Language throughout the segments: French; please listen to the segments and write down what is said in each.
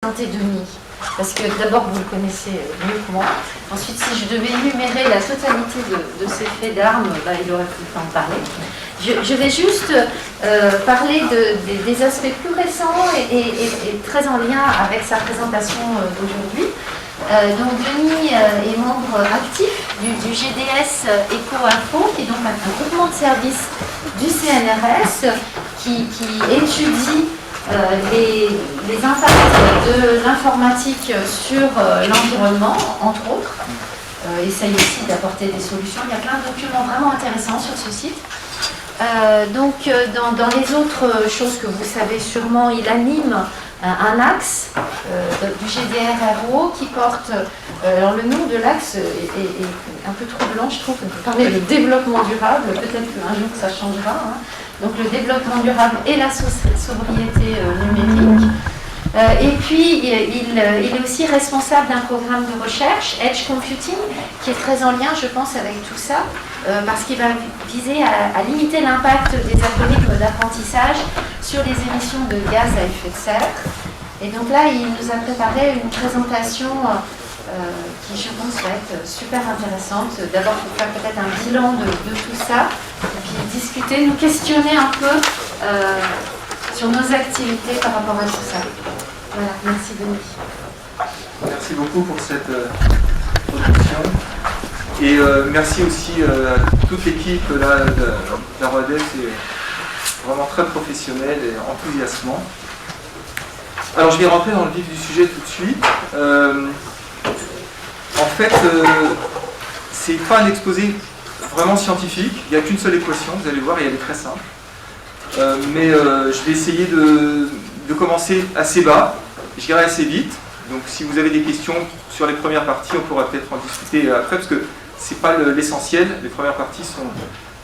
présenter Denis, parce que d'abord vous le connaissez mieux que moi. Ensuite, si je devais énumérer la totalité de ces faits d'armes, il aurait plus le temps de parler. Je vais juste parler des aspects plus récents et très en lien avec sa présentation d'aujourd'hui. Donc Denis est membre actif du GDS Eco-Info, qui est donc un groupement de services du CNRS qui étudie les impacts de l'informatique sur l'environnement, entre autres. Essaye aussi d'apporter des solutions. Il y a plein de documents vraiment intéressants sur ce site. Donc dans les autres choses que vous savez sûrement, il anime un axe du GDRRO qui porte, alors le nom de l'axe est un peu troublant, je trouve, on peut parler de développement durable, peut-être qu'un jour ça changera, hein. Donc le développement durable et la sobriété numérique. Et puis il est aussi responsable d'un programme de recherche, Edge Computing, qui est très en lien, je pense, avec tout ça, parce qu'il va viser à limiter l'impact des algorithmes d'apprentissage sur les émissions de gaz à effet de serre. Et donc là, il nous a préparé une présentation qui, je pense, va être super intéressante. D'abord, pour faire peut-être un bilan de tout ça, et puis discuter, nous questionner un peu sur nos activités par rapport à tout ça. Voilà, merci Denis. Merci beaucoup pour cette introduction. Et merci aussi à toute l'équipe là, de la ROADES, c'est vraiment très professionnel et enthousiasmant. Alors je vais rentrer dans le vif du sujet tout de suite. En fait, c'est pas un exposé vraiment scientifique, il n'y a qu'une seule équation, vous allez voir, et elle est très simple. Mais je vais essayer de commencer assez bas, je dirais assez vite. Donc si vous avez des questions sur les premières parties, on pourra peut-être en discuter après, parce que c'est pas l'essentiel, les premières parties sont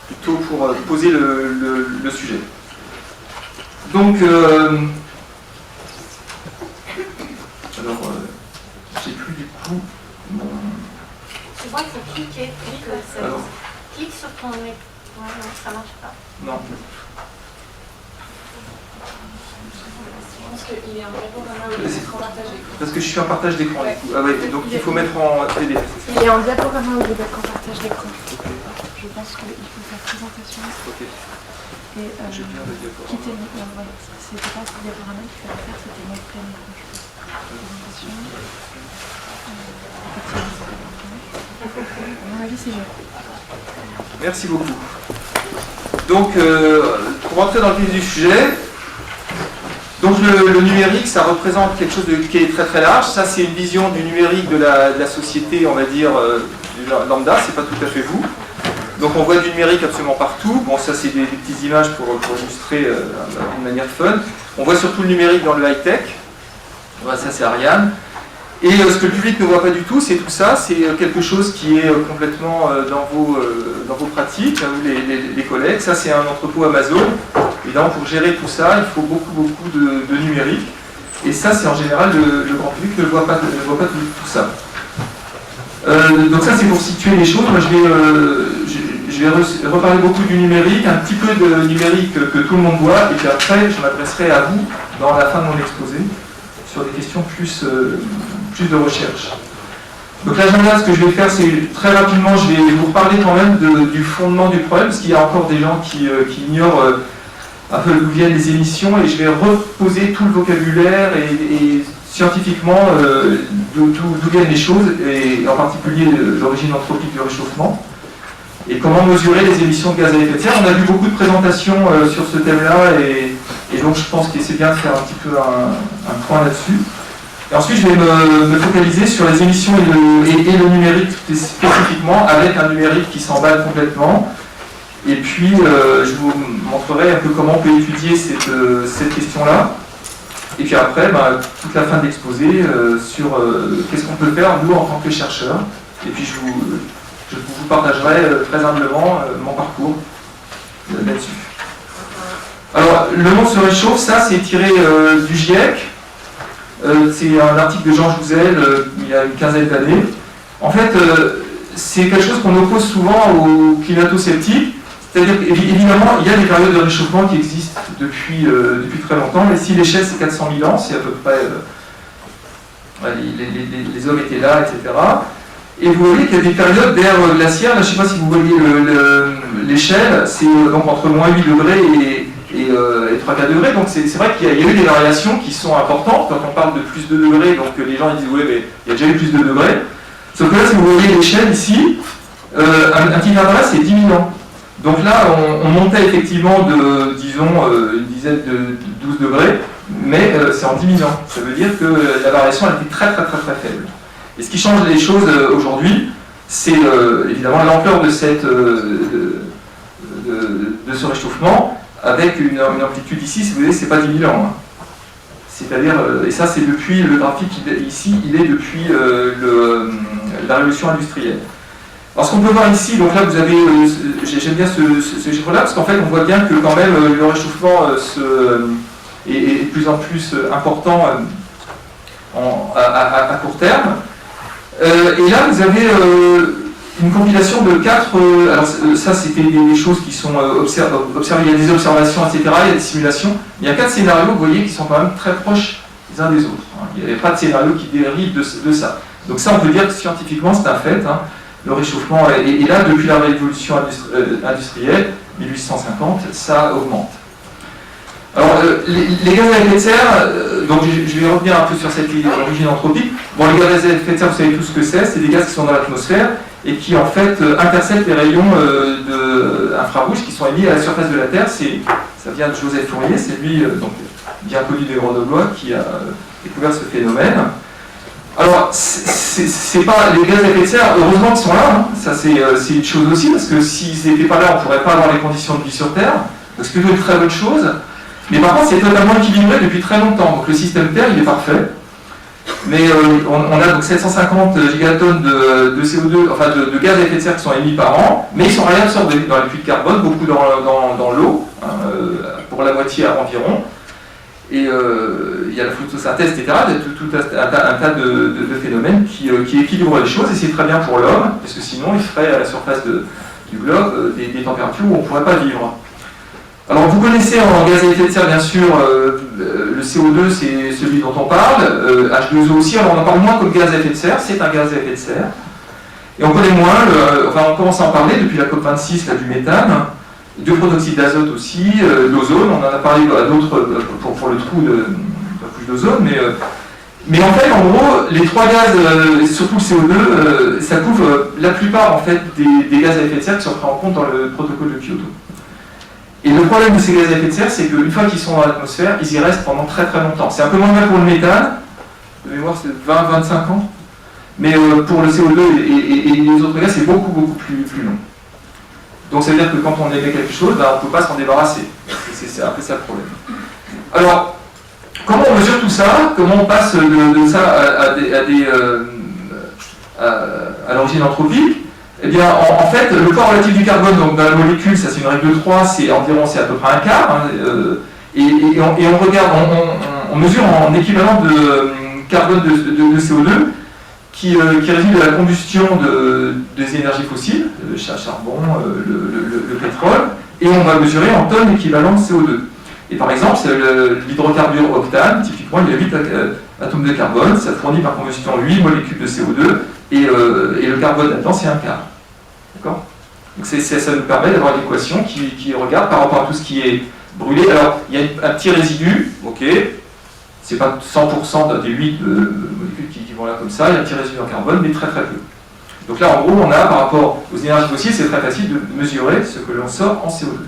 plutôt pour poser le sujet. Donc, j'ai plus du coup mon... Tu vois, il faut cliquer, clique sur ton écran. Ouais, non, ça marche pas. Non. Je pense qu'il est en diaporama partagé. Parce que je suis en partage d'écran, du coup. Ah ouais, donc il faut mettre en PDF. Il est en diaporama au lieu d'être en partage d'écran. Je pense qu'il faut faire présentation. Ok. Et J'ai bien le diaporama. quitter le... voilà, c'était pas ce diaporama qu'il fallait faire, c'était montrer un écran. Présentation. À mon avis, c'est mieux. Merci beaucoup. Donc, pour rentrer dans le vif du sujet, donc le numérique, ça représente quelque chose qui est très très large. Ça, c'est une vision du numérique de la société, on va dire, du lambda, c'est pas tout à fait vous. Donc on voit du numérique absolument partout. Bon, ça, c'est des petites images pour illustrer d'une manière fun. On voit surtout le numérique dans le high-tech. Voilà, ça, c'est Ariane. Et ce que le public ne voit pas du tout, c'est tout ça, c'est quelque chose qui est complètement dans vos pratiques, hein, les collègues. Ça, c'est un entrepôt Amazon. Évidemment, pour gérer tout ça, il faut beaucoup de numérique. Et ça, c'est en général, le grand public ne voit pas tout ça. Donc ça, c'est pour situer les choses. Moi, je vais reparler beaucoup du numérique, un petit peu de numérique que tout le monde voit, et puis après, je m'adresserai à vous dans la fin de mon exposé, sur des questions plus de recherche. Donc l'agenda, ce que je vais faire, c'est très rapidement, je vais vous reparler quand même du fondement du problème, parce qu'il y a encore des gens qui ignorent un peu d'où viennent les émissions, et je vais reposer tout le vocabulaire et scientifiquement d'où viennent les choses, et en particulier l'origine anthropique du réchauffement, et comment mesurer les émissions de gaz à effet de serre. On a vu beaucoup de présentations sur ce thème-là, et donc je pense que c'est bien de faire un petit peu un point là-dessus. Et ensuite, je vais me focaliser sur les émissions et le numérique spécifiquement, avec un numérique qui s'emballe complètement. Et puis, je vous montrerai un peu comment on peut étudier cette question-là. Et puis après, toute la fin de l'exposé sur qu'est-ce qu'on peut faire, nous, en tant que chercheurs. Et puis, je vous partagerai très humblement mon parcours là-dessus. Alors, le monde se réchauffe, ça, c'est tiré du GIEC. C'est un article de Jean Jouzel il y a une quinzaine d'années. En fait, c'est quelque chose qu'on oppose souvent aux climato-sceptiques. C'est-à-dire qu'évidemment, il y a des périodes de réchauffement qui existent depuis très longtemps. Et si l'échelle c'est 400 000 ans, c'est à peu près les hommes étaient là, etc. Et vous voyez qu'il y a des périodes d'ère glaciaire. Là, je ne sais pas si vous voyez l'échelle, c'est donc entre moins 8 degrés et 3-4 degrés. Donc c'est vrai qu'il y a eu des variations qui sont importantes. Quand on parle de plus de degrés, donc les gens ils disent oui, mais il y a déjà eu plus de degrés. Sauf que là, si vous voyez l'échelle ici, un petit intervalle, c'est 10 000 ans. Donc là, on montait effectivement de, disons, une dizaine de 12 degrés, mais c'est en 10 000 ans. Ça veut dire que la variation a été très faible. Et ce qui change les choses aujourd'hui, c'est évidemment l'ampleur de ce réchauffement, avec une amplitude ici, si vous voyez, c'est pas 10 000 ans. Hein. C'est-à-dire, et ça c'est depuis, le graphique ici, il est depuis la révolution industrielle. Alors ce qu'on peut voir ici, donc là vous avez, j'aime bien ce chiffre-là, parce qu'en fait on voit bien que quand même le réchauffement est de plus en plus important à court terme. Et là vous avez une compilation de 4, alors ça c'était des choses qui sont observées, il y a des observations, etc., il y a des simulations, il y a 4 scénarios, vous voyez, qui sont quand même très proches les uns des autres. Hein. Il n'y avait pas de scénario qui dérive de ça. Donc ça on peut dire que scientifiquement c'est un fait. Hein. Le réchauffement, et là, depuis la révolution industrielle, 1850, ça augmente. Alors, les gaz à effet de serre, donc je vais revenir un peu sur cette origine anthropique. Bon, les gaz à effet de serre, vous savez tout ce que c'est des gaz qui sont dans l'atmosphère et qui, en fait, interceptent les rayons infrarouges qui sont émis à la surface de la Terre. Ça vient de Joseph Fourier, c'est lui, donc, bien connu des Grenoblois, qui a découvert ce phénomène. Alors, c'est pas les gaz à effet de serre, heureusement qu'ils sont là, hein. Ça c'est une chose aussi, parce que s'ils n'étaient pas là, on ne pourrait pas avoir les conditions de vie sur Terre, donc c'est plutôt une très bonne chose. Mais par contre, c'est totalement équilibré depuis très longtemps, donc le système Terre, il est parfait. Mais on a donc 750 gigatonnes de CO2, enfin de gaz à effet de serre qui sont émis par an, mais ils sont réabsorbés dans les puits de carbone, beaucoup dans l'eau, hein, pour la moitié environ. Et il y a la photosynthèse, etc., tout un tas de phénomènes qui équilibrent les choses, et c'est très bien pour l'homme, parce que sinon il ferait à la surface du globe des températures où on ne pourrait pas vivre. Alors vous connaissez en gaz à effet de serre, bien sûr, le CO2, c'est celui dont on parle, H2O aussi, alors on en parle moins comme gaz à effet de serre, c'est un gaz à effet de serre. Et on connaît moins, enfin on commence à en parler depuis la COP26, là, du méthane, du protoxyde d'azote aussi, l'ozone, on en a parlé à d'autres pour le trou de la couche d'ozone, mais en fait, en gros, les trois gaz, surtout le CO2, ça couvre la plupart en fait, des gaz à effet de serre qui sont pris en compte dans le protocole de Kyoto. Et le problème de ces gaz à effet de serre, c'est qu'une fois qu'ils sont dans l'atmosphère, ils y restent pendant très longtemps. C'est un peu moins bien pour le méthane, de mémoire c'est 20-25 ans, mais pour le CO2 et les autres gaz, c'est beaucoup plus long. Donc ça veut dire que quand on émet quelque chose, ben, on ne peut pas s'en débarrasser. C'est un peu ça le problème. Alors, comment on mesure tout ça? Comment on passe de ça à l'origine anthropique? Eh bien, en fait, le poids relatif du carbone, donc dans la molécule, ça c'est une règle de 3, c'est environ, c'est à peu près un quart. Hein, et on regarde, on mesure en équivalent de carbone de CO2 qui résulte de la combustion des énergies fossiles, le charbon, le pétrole, et on va mesurer en tonnes équivalent de CO2. Et par exemple, l'hydrocarbure octane, typiquement, il y a 8 atomes de carbone, ça fournit par combustion 8 molécules de CO2, et le carbone là-dedans, c'est un quart. D'accord? Donc ça nous permet d'avoir l'équation qui regarde par rapport à tout ce qui est brûlé. Alors, il y a un petit résidu, ok, c'est pas 100% des 8 molécules qui vont là comme ça, il y a un petit résidu en carbone, mais très peu. Donc là, en gros, on a, par rapport aux énergies fossiles, c'est très facile de mesurer ce que l'on sort en CO2.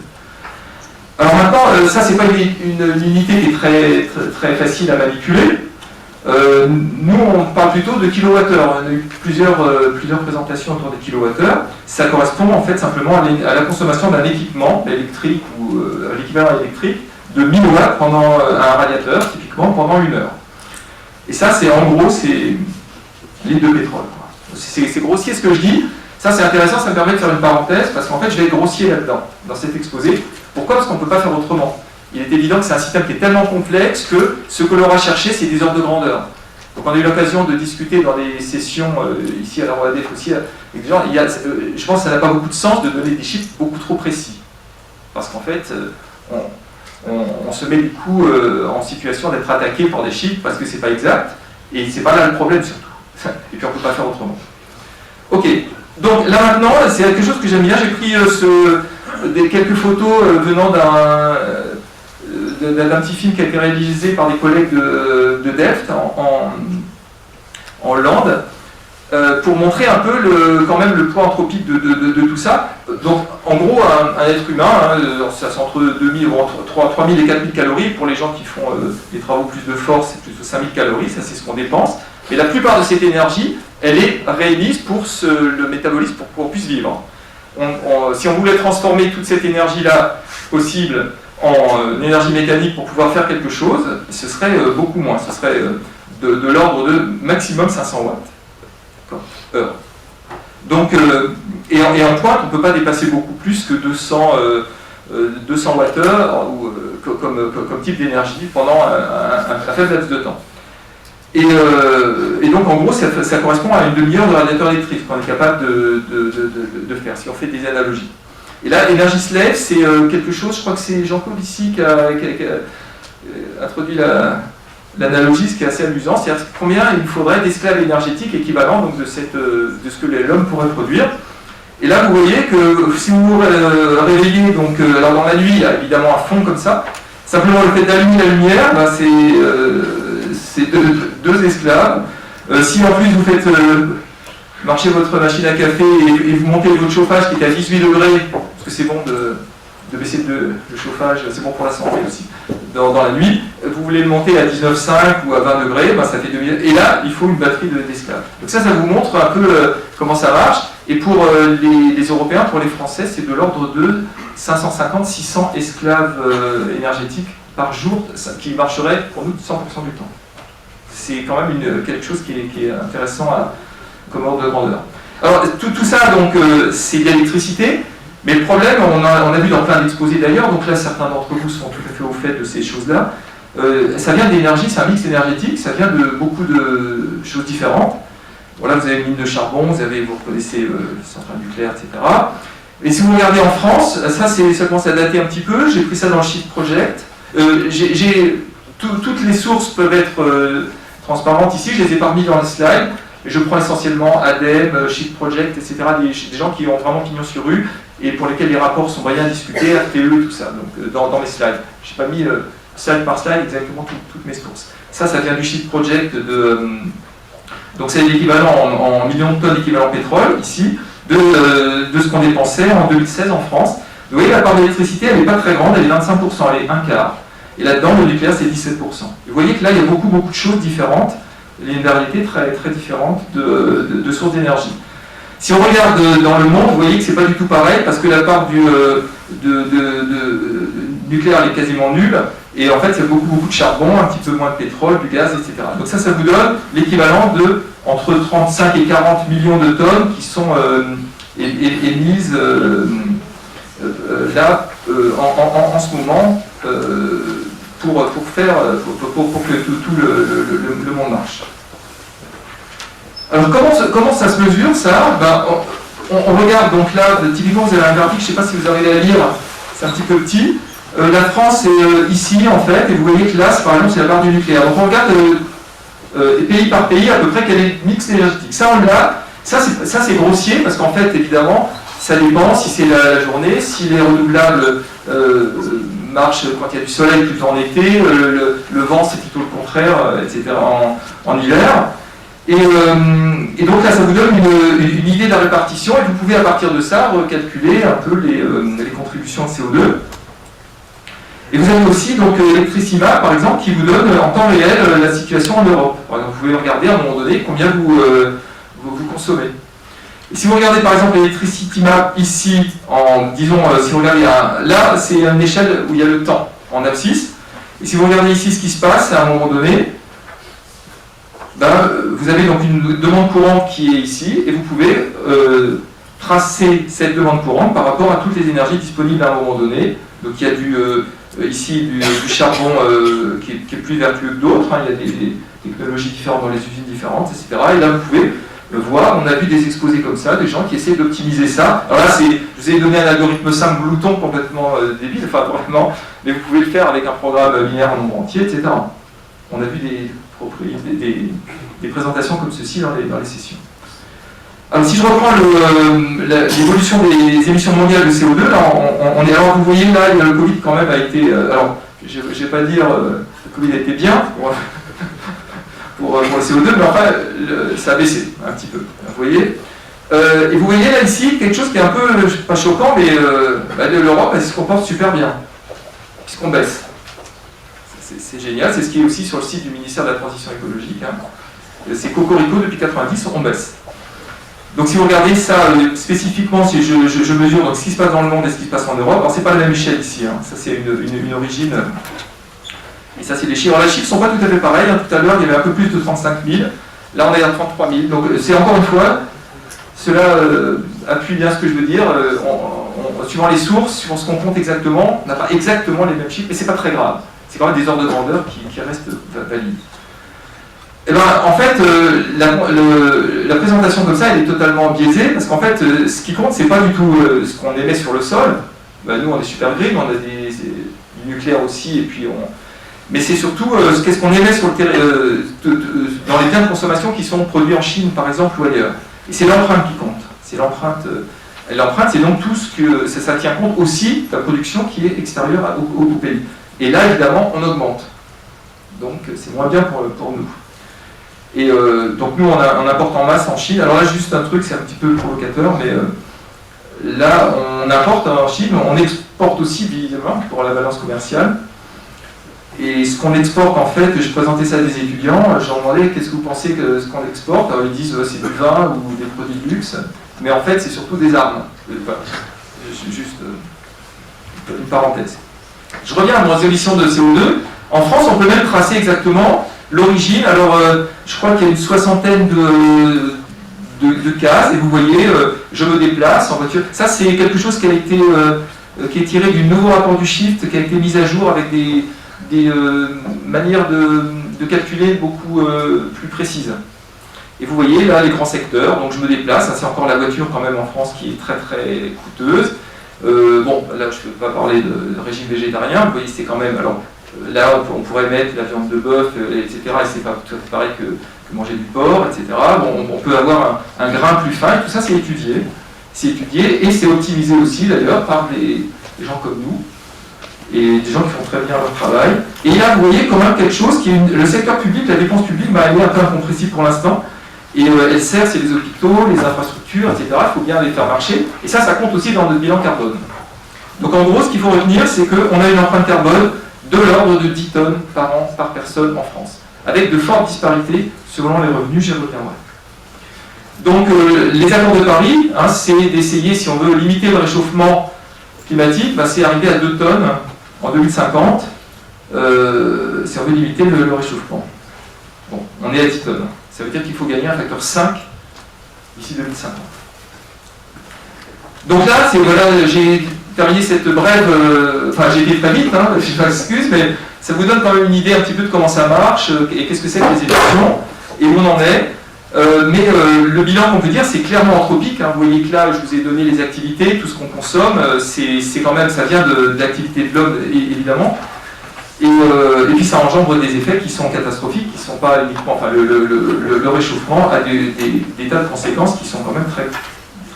Alors maintenant, ça, c'est pas une unité qui est très facile à manipuler. Nous, on parle plutôt de kilowattheure. On a eu plusieurs présentations autour des kilowattheures. Ça correspond en fait simplement à la consommation d'un équipement électrique ou l'équivalent électrique de 1000 watts pendant un radiateur, typiquement pendant 1 heure. Et ça, c'est en gros, c'est l'île de pétrole. C'est grossier ce que je dis. Ça, c'est intéressant, ça me permet de faire une parenthèse, parce qu'en fait, je vais être grossier là-dedans, dans cet exposé. Pourquoi? Parce qu'on ne peut pas faire autrement. Il est évident que c'est un système qui est tellement complexe que ce que l'on va chercher, c'est des ordres de grandeur. Donc on a eu l'occasion de discuter dans des sessions ici à la ROADEF aussi avec des gens. Je pense que ça n'a pas beaucoup de sens de donner des chiffres beaucoup trop précis. Parce qu'en fait, on se met du coup en situation d'être attaqué par des chiffres parce que c'est pas exact. Et c'est pas là le problème surtout. Et puis on ne peut pas faire autrement. Ok, donc là maintenant, c'est quelque chose que j'aime bien. J'ai pris quelques photos venant d'un petit film qui a été réalisé par des collègues de Delft en Hollande, pour montrer un peu quand même le poids anthropique de tout ça. Donc en gros, un être humain, ça c'est entre 3000 et 4000 calories. Pour les gens qui font des travaux plus de force, c'est plutôt 5000 calories, ça c'est ce qu'on dépense. Mais la plupart de cette énergie, elle est réémise pour le métabolisme, pour qu'on puisse vivre. Si on voulait transformer toute cette énergie-là possible en énergie mécanique pour pouvoir faire quelque chose, ce serait beaucoup moins. Ce serait de l'ordre de maximum 500 watts heure. Donc, et en pointe, on ne peut pas dépasser beaucoup plus que 200 Wh comme type d'énergie pendant un faible laps de temps. Et donc en gros, ça correspond à une demi-heure de radiateur électrique qu'on est capable de faire, si on fait des analogies. Et là, Energy Slave, c'est quelque chose, je crois que c'est Jean-Claude ici qui a introduit l'analogie, ce qui est assez amusant, c'est-à-dire combien il faudrait d'esclaves énergétiques équivalents donc de ce que l'homme pourrait produire. Et là, vous voyez que si vous vous réveillez, donc, alors dans la nuit, il y a évidemment un fond comme ça, simplement le fait d'allumer la lumière, ben, c'est deux esclaves. Si en plus vous faites marcher votre machine à café et vous montez votre chauffage qui est à 18 degrés, parce que c'est bon de baisser le chauffage, c'est bon pour la santé aussi, dans la nuit, vous voulez le monter à 19,5 ou à 20 degrés, ben ça fait 2000. Et là, il faut une batterie d'esclaves. Donc ça vous montre un peu comment ça marche. Et pour les Européens, pour les Français, c'est de l'ordre de 550-600 esclaves énergétiques par jour, qui marcheraient pour nous 100% du temps. C'est quand même quelque chose qui est intéressant comme ordre de grandeur. Alors tout ça, donc, c'est de l'électricité, mais le problème, on a vu dans plein d'exposés d'ailleurs, donc là certains d'entre vous sont tout à fait au fait de ces choses-là, ça vient d'énergie, c'est un mix énergétique, ça vient de beaucoup de choses différentes. Voilà, vous avez une mine de charbon, vous reconnaissez les centrales nucléaires, etc. Et si vous regardez en France, ça commence à dater un petit peu, j'ai pris ça dans le Shift Project. Toutes les sources peuvent être transparentes ici, je les ai pas mis dans les slides. Je prends essentiellement ADEME, Shift Project, etc. Des gens qui ont vraiment pignon sur rue et pour lesquels les rapports sont bien discutés, RTE, tout ça, donc dans mes slides. Je n'ai pas mis slide par slide exactement toutes mes sources. Ça vient du Shift Project donc c'est l'équivalent en millions de tonnes d'équivalent pétrole, ici, de ce qu'on dépensait en 2016 en France. Vous voyez, la part d'électricité, elle n'est pas très grande, elle est 25%, elle est un quart. Et là-dedans, le nucléaire, c'est 17%. Vous voyez que là, il y a beaucoup de choses différentes, une variété très, très différente de sources d'énergie. Si on regarde dans le monde, vous voyez que c'est pas du tout pareil, parce que la part du nucléaire elle est quasiment nulle, et en fait, il y a beaucoup de charbon, un petit peu moins de pétrole, du gaz, etc. Donc ça vous donne l'équivalent de entre 35 et 40 millions de tonnes qui sont émises là, en ce moment, pour que tout le monde marche. Alors comment ça se mesure ça? On regarde donc là, typiquement vous avez un graphique, je ne sais pas si vous arrivez à lire, c'est un petit peu petit. La France est ici en fait, et vous voyez que là, par exemple, c'est la part du nucléaire. Donc on regarde pays par pays à peu près quel est le mix énergétique. Ça on l'a, ça c'est grossier parce qu'en fait évidemment ça dépend si c'est la journée, si les renouvelables marchent quand il y a du soleil plutôt en été, le vent c'est plutôt le contraire, etc. en hiver. Et donc là, ça vous donne une idée de la répartition et vous pouvez à partir de ça recalculer un peu les contributions de CO2. Et vous avez aussi donc Electricima, par exemple, qui vous donne en temps réel la situation en Europe. Par exemple, vous pouvez regarder à un moment donné combien vous consommez. Et si vous regardez par exemple Electricima ici, disons, si vous regardez là, c'est une échelle où il y a le temps en abscisse. Et si vous regardez ici ce qui se passe à un moment donné, vous avez donc une demande courante qui est ici, et vous pouvez tracer cette demande courante par rapport à toutes les énergies disponibles à un moment donné. Donc il y a ici du charbon qui est plus vertueux que d'autres, il y a des technologies différentes dans les usines différentes, etc. Et là vous pouvez le voir, on a vu des exposés comme ça, des gens qui essaient d'optimiser ça. Alors là, je vous ai donné un algorithme simple glouton complètement débile, enfin vraiment, mais vous pouvez le faire avec un programme linéaire en nombre entier, etc. On a vu des des présentations comme ceci dans les sessions. Alors si je reprends l'évolution des émissions mondiales de CO2, là, alors vous voyez là, le Covid quand même a été, alors je ne vais pas dire le Covid a été bien pour le CO2, mais enfin ça a baissé un petit peu, vous voyez. Et vous voyez là ici quelque chose qui est un peu, pas choquant, mais l'Europe elle se comporte super bien, puisqu'on baisse. C'est génial, c'est ce qui est aussi sur le site du ministère de la Transition écologique. Hein. C'est Cocorico, depuis 90, on baisse. Donc si vous regardez ça spécifiquement, si je mesure donc, ce qui se passe dans le monde et ce qui se passe en Europe, alors c'est pas la même échelle ici, hein. Ça c'est une origine, et ça c'est des chiffres. Alors les chiffres ne sont pas tout à fait pareils, hein. Tout à l'heure il y avait un peu plus de 35 000, là on est à 33 000, donc c'est encore une fois, cela appuie bien ce que je veux dire, suivant les sources, suivant ce qu'on compte exactement, on n'a pas exactement les mêmes chiffres, mais c'est pas très grave, c'est quand même des ordres de grandeur qui restent valides. Eh ben, en fait, la présentation comme ça, elle est totalement biaisée, parce qu'en fait, ce qui compte, c'est pas du tout ce qu'on émet sur le sol. Ben, nous, on est super green, on a du nucléaire aussi, et puis mais c'est surtout qu'est-ce qu'on émet sur le dans les biens de consommation qui sont produits en Chine, par exemple, ou ailleurs. Et c'est l'empreinte qui compte. C'est l'empreinte. L'empreinte, c'est donc tout ce que ça tient compte aussi de la production qui est extérieure au pays. Et là, évidemment, on augmente. Donc, c'est moins bien pour nous. Et donc nous on importe en masse en Chine. Alors là juste un truc, c'est un petit peu provocateur, mais là on importe en Chine, on exporte aussi évidemment pour la balance commerciale. Et ce qu'on exporte en fait, je présentais ça à des étudiants, je leur demandais qu'est-ce que vous pensez que ce qu'on exporte. Alors ils disent c'est du vin ou des produits de luxe, mais en fait c'est surtout des armes. Voilà. Juste une parenthèse. Je reviens à nos émissions de CO2. En France on peut même tracer exactement l'origine. Alors, je crois qu'il y a une soixantaine de cases, et vous voyez, je me déplace en voiture. Ça, c'est quelque chose qui est tiré du nouveau rapport du Shift, qui a été mis à jour avec des manières de calculer beaucoup plus précises. Et vous voyez, là, les grands secteurs, donc je me déplace, c'est encore la voiture quand même en France qui est très très coûteuse. Bon, là, je ne peux pas parler de régime végétarien, vous voyez, c'est quand même... Alors, là, on pourrait mettre la viande de bœuf, etc. Et c'est pas tout à fait pareil que manger du porc, etc. Bon, on peut avoir un grain plus fin, et tout ça c'est étudié. C'est étudié et c'est optimisé aussi d'ailleurs par des gens comme nous, et des gens qui font très bien leur travail. Et là, vous voyez quand même quelque chose qui est le secteur public, la dépense publique, elle est un peu incompressible pour l'instant. Et elle sert, c'est les hôpitaux, les infrastructures, etc. Il faut bien les faire marcher. Et ça compte aussi dans notre bilan carbone. Donc en gros, ce qu'il faut retenir, c'est qu'on a une empreinte carbone de l'ordre de 10 tonnes par an, par personne en France, avec de fortes disparités selon les revenus, j'y reviendrai. Donc les accords de Paris, hein, c'est d'essayer, si on veut limiter le réchauffement climatique, c'est arriver à 2 tonnes en 2050, si on veut limiter le réchauffement. Bon, on est à 10 tonnes, ça veut dire qu'il faut gagner un facteur 5 d'ici 2050. Donc là, voilà, j'ai terminé cette brève, j'ai été très vite, hein, je m'excuse, mais ça vous donne quand même une idée un petit peu de comment ça marche, et qu'est-ce que c'est que les émissions, et où on en est. Mais le bilan qu'on peut dire, c'est clairement anthropique, hein. Vous voyez que là, je vous ai donné les activités, tout ce qu'on consomme, c'est quand même, ça vient de l'activité de l'homme, évidemment. Et puis ça engendre des effets qui sont catastrophiques, qui ne sont pas uniquement... Enfin, le réchauffement a des tas de conséquences qui sont quand même très,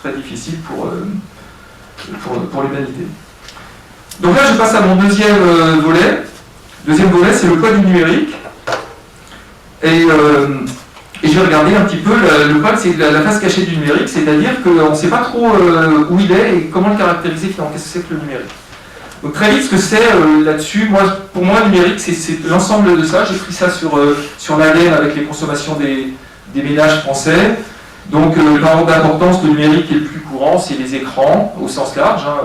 très difficiles pour l'humanité. Donc là, je passe à mon deuxième volet. Deuxième volet, c'est le code du numérique. Et je vais regarder un petit peu le code, c'est la face cachée du numérique, c'est-à-dire qu'on ne sait pas trop où il est et comment le caractériser finalement. Qu'est-ce que c'est que le numérique? Donc très vite, ce que c'est là-dessus, pour moi, le numérique, c'est l'ensemble de ça. J'ai pris ça sur l'ADN avec les consommations des ménages français. Donc, l'ordre d'importance, le numérique est le plus courant, c'est les écrans, au sens large. Hein.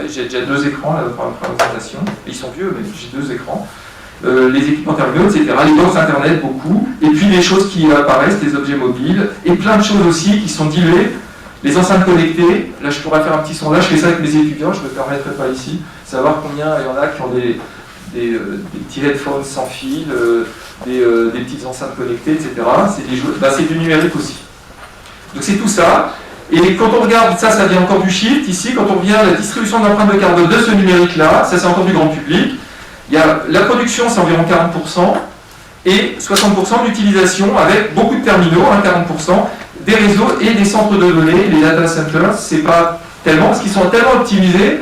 J'ai déjà 2 écrans là, pour la présentation. Ils sont vieux, mais j'ai 2 écrans. Les équipements terminaux, etc. Les box internet, beaucoup. Et puis les choses qui apparaissent, les objets mobiles. Et plein de choses aussi qui sont diluées. Les enceintes connectées. Là, je pourrais faire un petit sondage. Je fais ça avec mes étudiants, je ne me permettrai pas ici. Savoir combien il y en a qui ont des petits headphones sans fil, des petites enceintes connectées, etc. C'est du numérique aussi. Donc c'est tout ça. Et quand on regarde, ça vient encore du Shift. Ici, quand on regarde la distribution d'empreintes de carbone de ce numérique-là, ça c'est encore du grand public. Il y a la production, c'est environ 40%. et 60% d'utilisation avec beaucoup de terminaux, 40%, des réseaux et des centres de données. Les data centers, c'est pas tellement, parce qu'ils sont tellement optimisés,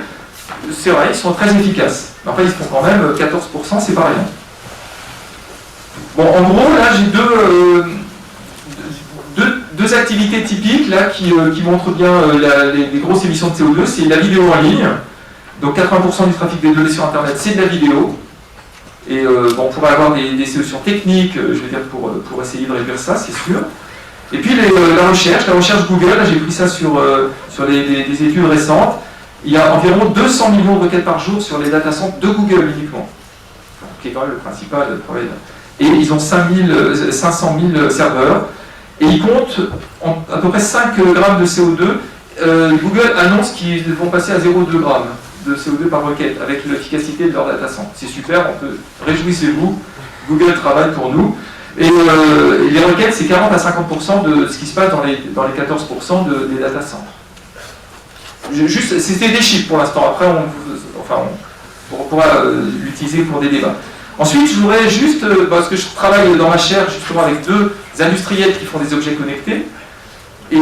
c'est vrai, ils sont très efficaces. Mais enfin, ils font quand même 14%, c'est pas rien. Bon, en gros, là, j'ai deux activités typiques là, qui montrent bien les grosses émissions de CO2. C'est la vidéo en ligne. Donc 80% du trafic des données sur Internet, c'est de la vidéo. Et bon, on pourrait avoir des solutions techniques, je veux dire, pour essayer de réduire ça, c'est sûr. Et puis la recherche Google, là j'ai pris ça sur des études récentes. Il y a environ 200 millions de requêtes par jour sur les data centers de Google uniquement, qui est quand même le principal provider. Et ils ont 500 000 serveurs, et ils comptent à peu près 5 grammes de CO2. Google annonce qu'ils vont passer à 0,2 grammes de CO2 par requête avec l'efficacité de leur data center. C'est super, on peut, réjouissez-vous, Google travaille pour nous. Et les requêtes, c'est 40 à 50% de ce qui se passe dans les 14% des data centers. Juste, c'était des chiffres pour l'instant, après on pourra l'utiliser pour des débats. Ensuite, je voudrais juste, parce que je travaille dans ma chaire justement avec deux industriels qui font des objets connectés, et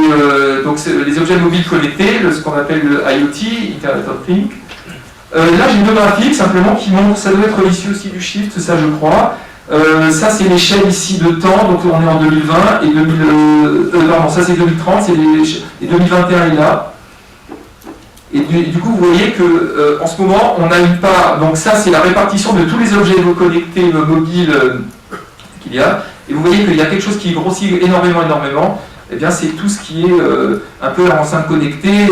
donc les objets mobiles connectés, ce qu'on appelle le IoT, Internet of Things. Là, j'ai deux graphiques simplement qui montrent, ça doit être issu aussi du Shift, ça je crois. Ça c'est l'échelle ici de temps, donc on est en 2020, et pardon, ça c'est 2030, et 2021 est là. Et du coup, vous voyez qu'en ce moment, on a une part, donc ça c'est la répartition de tous les objets connectés mobiles qu'il y a, et vous voyez qu'il y a quelque chose qui grossit énormément, et bien c'est tout ce qui est un peu enceinte connectée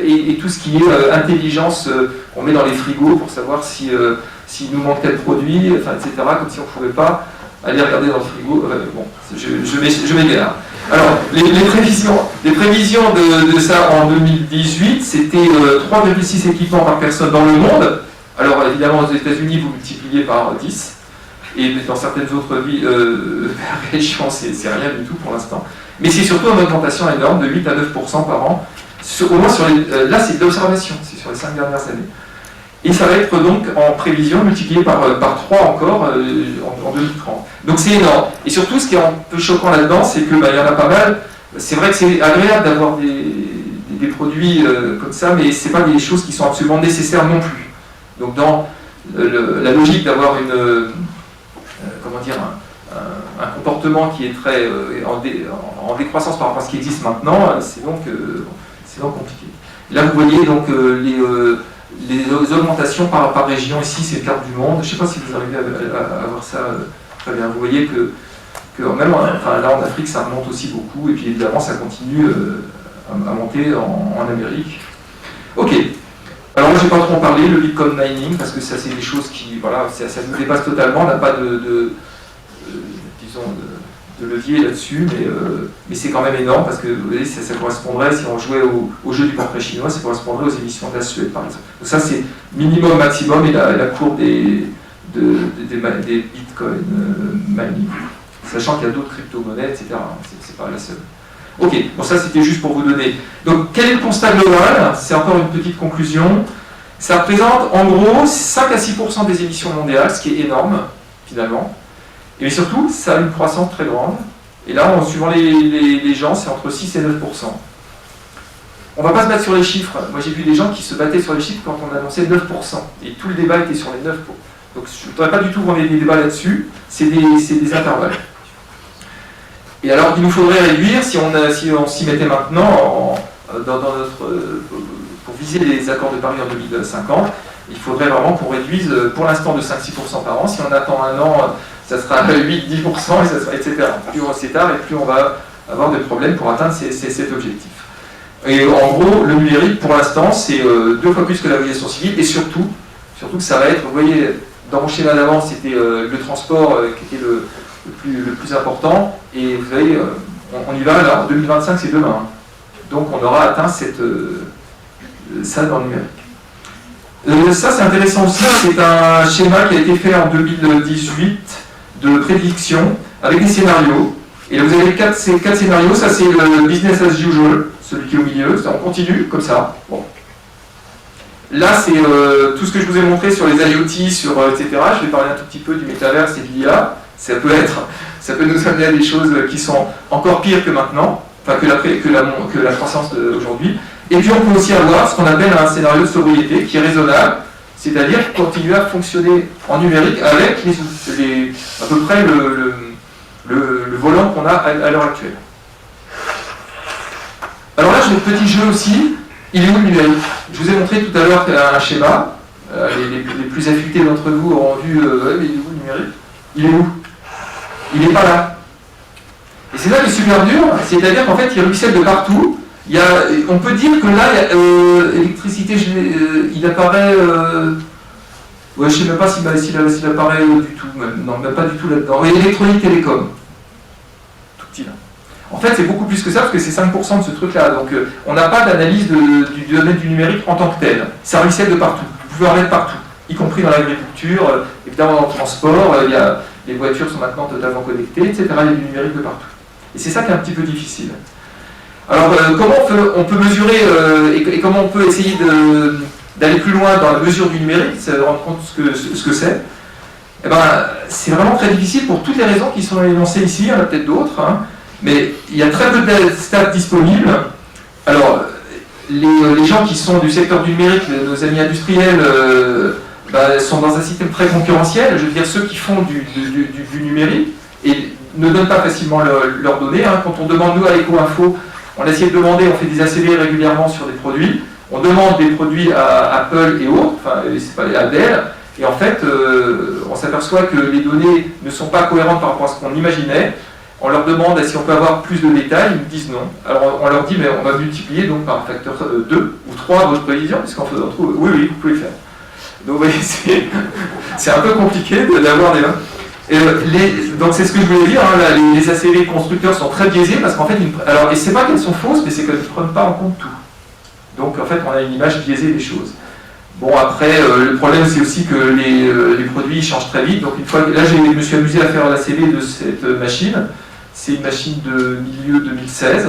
et tout ce qui est intelligence qu'on met dans les frigos pour savoir s'il nous manque tel produit, enfin, etc., comme si on ne pouvait pas aller regarder dans le frigo. Bon, je m'égare. Alors, les prévisions de ça en 2018, c'était 3,6 équipements par personne dans le monde. Alors, évidemment, aux États-Unis, vous multipliez par 10. Et dans certaines autres régions, c'est rien du tout pour l'instant. Mais c'est surtout une augmentation énorme de 8 à 9% par an. Au moins sur là, c'est de l'observation, c'est sur les 5 dernières années. Et ça va être donc en prévision multiplié par 3 encore en 2030. Donc c'est énorme. Et surtout, ce qui est un peu choquant là-dedans, c'est qu'il y en a pas mal. C'est vrai que c'est agréable d'avoir des produits comme ça, mais ce n'est pas des choses qui sont absolument nécessaires non plus. Donc dans la logique d'avoir un comportement qui est très en décroissance par rapport à ce qui existe maintenant, c'est donc compliqué. Là, vous voyez donc les augmentations par région. Ici, c'est une carte du monde. Je ne sais pas si vous arrivez à voir ça très bien. Vous voyez que même là en Afrique, ça remonte aussi beaucoup. Et puis évidemment, ça continue à monter en Amérique. Ok. Alors moi, je ne vais pas trop en parler, le Bitcoin mining, parce que ça, c'est des choses qui, voilà, ça nous dépasse totalement. On n'a pas de levier là-dessus, mais c'est quand même énorme parce que vous voyez, ça correspondrait, si on jouait au jeu du portrait chinois, ça correspondrait aux émissions de la Suède par exemple. Donc ça c'est minimum, maximum, et la courbe des bitcoin mining, sachant qu'il y a d'autres crypto-monnaies, etc. C'est pas la seule. Ok, bon ça c'était juste pour vous donner. Donc quel est le constat global? C'est encore une petite conclusion. Ça représente en gros 5 à 6% des émissions mondiales, ce qui est énorme finalement. Et surtout, ça a une croissance très grande. Et là, suivant les gens, c'est entre 6 et 9%. On ne va pas se battre sur les chiffres. Moi, j'ai vu des gens qui se battaient sur les chiffres quand on annonçait 9%. Et tout le débat était sur les 9%. Donc, je ne voudrais pas du tout qu'on ait des débats là-dessus. C'est des intervalles. Et alors, il nous faudrait réduire, si on s'y mettait maintenant, pour viser les accords de Paris en 2050, il faudrait vraiment qu'on réduise pour l'instant de 5-6% par an. Si on attend un an, ça sera 8-10%, etc. Plus on s'étare et plus on va avoir des problèmes pour atteindre cet objectif. Et en gros, le numérique, pour l'instant, c'est 2 fois plus que l'aviation civile, et surtout que ça va être, vous voyez, dans mon schéma d'avant, c'était le transport qui était le plus important, et vous voyez, on y va, là, en 2025, c'est demain. Donc on aura atteint ça dans le numérique. Ça, c'est intéressant aussi, c'est un schéma qui a été fait en 2018, de prédiction avec des scénarios. Et là vous avez 4 scénarios. Ça c'est le business as usual, celui qui est au milieu. On continue comme ça. Bon. Là c'est tout ce que je vous ai montré sur les IoT, etc. Je vais parler un tout petit peu du métaverse et de l'IA. Ça peut nous amener à des choses qui sont encore pires que maintenant, enfin que la croissance d'aujourd'hui. Et puis on peut aussi avoir ce qu'on appelle un scénario de sobriété qui est raisonnable, c'est-à-dire continuer à fonctionner en numérique avec à peu près le volant qu'on a à l'heure actuelle. Alors là, j'ai un petit jeu aussi. Il est où le numérique? Je vous ai montré tout à l'heure un schéma. Les plus affûtés d'entre vous auront vu, mais il est où le numérique? Il est où? Il n'est pas là. Et c'est ça qui est super dur, c'est-à-dire qu'en fait, il ruisselle de partout. On peut dire que là, l'électricité, il apparaît... ouais, je ne sais même pas s'il apparaît du tout, même. Non, même pas du tout là-dedans. Oui, électronique, télécom. Tout petit là. En fait, c'est beaucoup plus que ça, parce que c'est 5% de ce truc-là. Donc, on n'a pas d'analyse du domaine du numérique en tant que tel. Ça ruisselle de partout. Vous pouvez en mettre partout, y compris dans l'agriculture, évidemment dans le transport, les voitures sont maintenant totalement connectées, etc. Il y a du numérique de partout. Et c'est ça qui est un petit peu difficile. Alors, comment on peut mesurer et comment on peut essayer d'aller plus loin dans la mesure du numérique, de rendre compte ce que c'est? Eh ben, c'est vraiment très difficile pour toutes les raisons qui sont énoncées ici, il y en a peut-être d'autres, hein, mais il y a très peu de stats disponibles. Alors, les gens qui sont du secteur du numérique, nos amis industriels, sont dans un système très concurrentiel. Je veux dire, ceux qui font du numérique et ne donnent pas facilement leurs données. Hein. Quand on demande, nous, à EcoInfo, on essaie de demander, on fait des ACV régulièrement sur des produits. On demande des produits à Apple et autres, enfin, c'est pas à Dell, et en fait, on s'aperçoit que les données ne sont pas cohérentes par rapport à ce qu'on imaginait. On leur demande si on peut avoir plus de détails, ils nous disent non. Alors on leur dit, mais on va multiplier donc par un facteur 2 ou 3 votre prévision, puisqu'en faisant trop, oui, vous pouvez le faire. Donc vous voyez, c'est un peu compliqué d'avoir des... donc c'est ce que je voulais dire, hein, les ACV constructeurs sont très biaisés, parce qu'en fait, et c'est pas qu'elles sont fausses, mais c'est qu'elles ne prennent pas en compte tout. Donc en fait, on a une image biaisée des choses. Bon, après, le problème, c'est aussi que les produits changent très vite. Donc une fois, là, je me suis amusé à faire l'ACV de cette machine. C'est une machine de milieu 2015,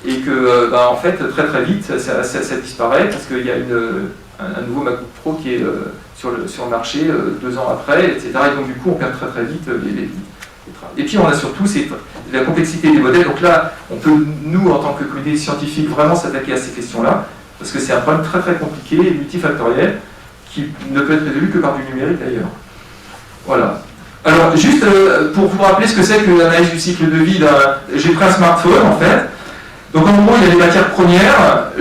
et que, en fait, très vite, ça disparaît, parce qu'il y a un nouveau MacBook Pro qui est sur le marché 2 ans après, etc. Et donc du coup, on perd très vite les et puis on a surtout la complexité des modèles. Donc là, on peut, nous, en tant que communauté scientifique, vraiment s'attaquer à ces questions-là, parce que c'est un problème très multifactoriel, qui ne peut être résolu que par du numérique d'ailleurs. Voilà. Alors, juste pour vous rappeler ce que c'est que l'analyse du cycle de vie, j'ai pris un smartphone en fait. Donc en gros, il y a des matières premières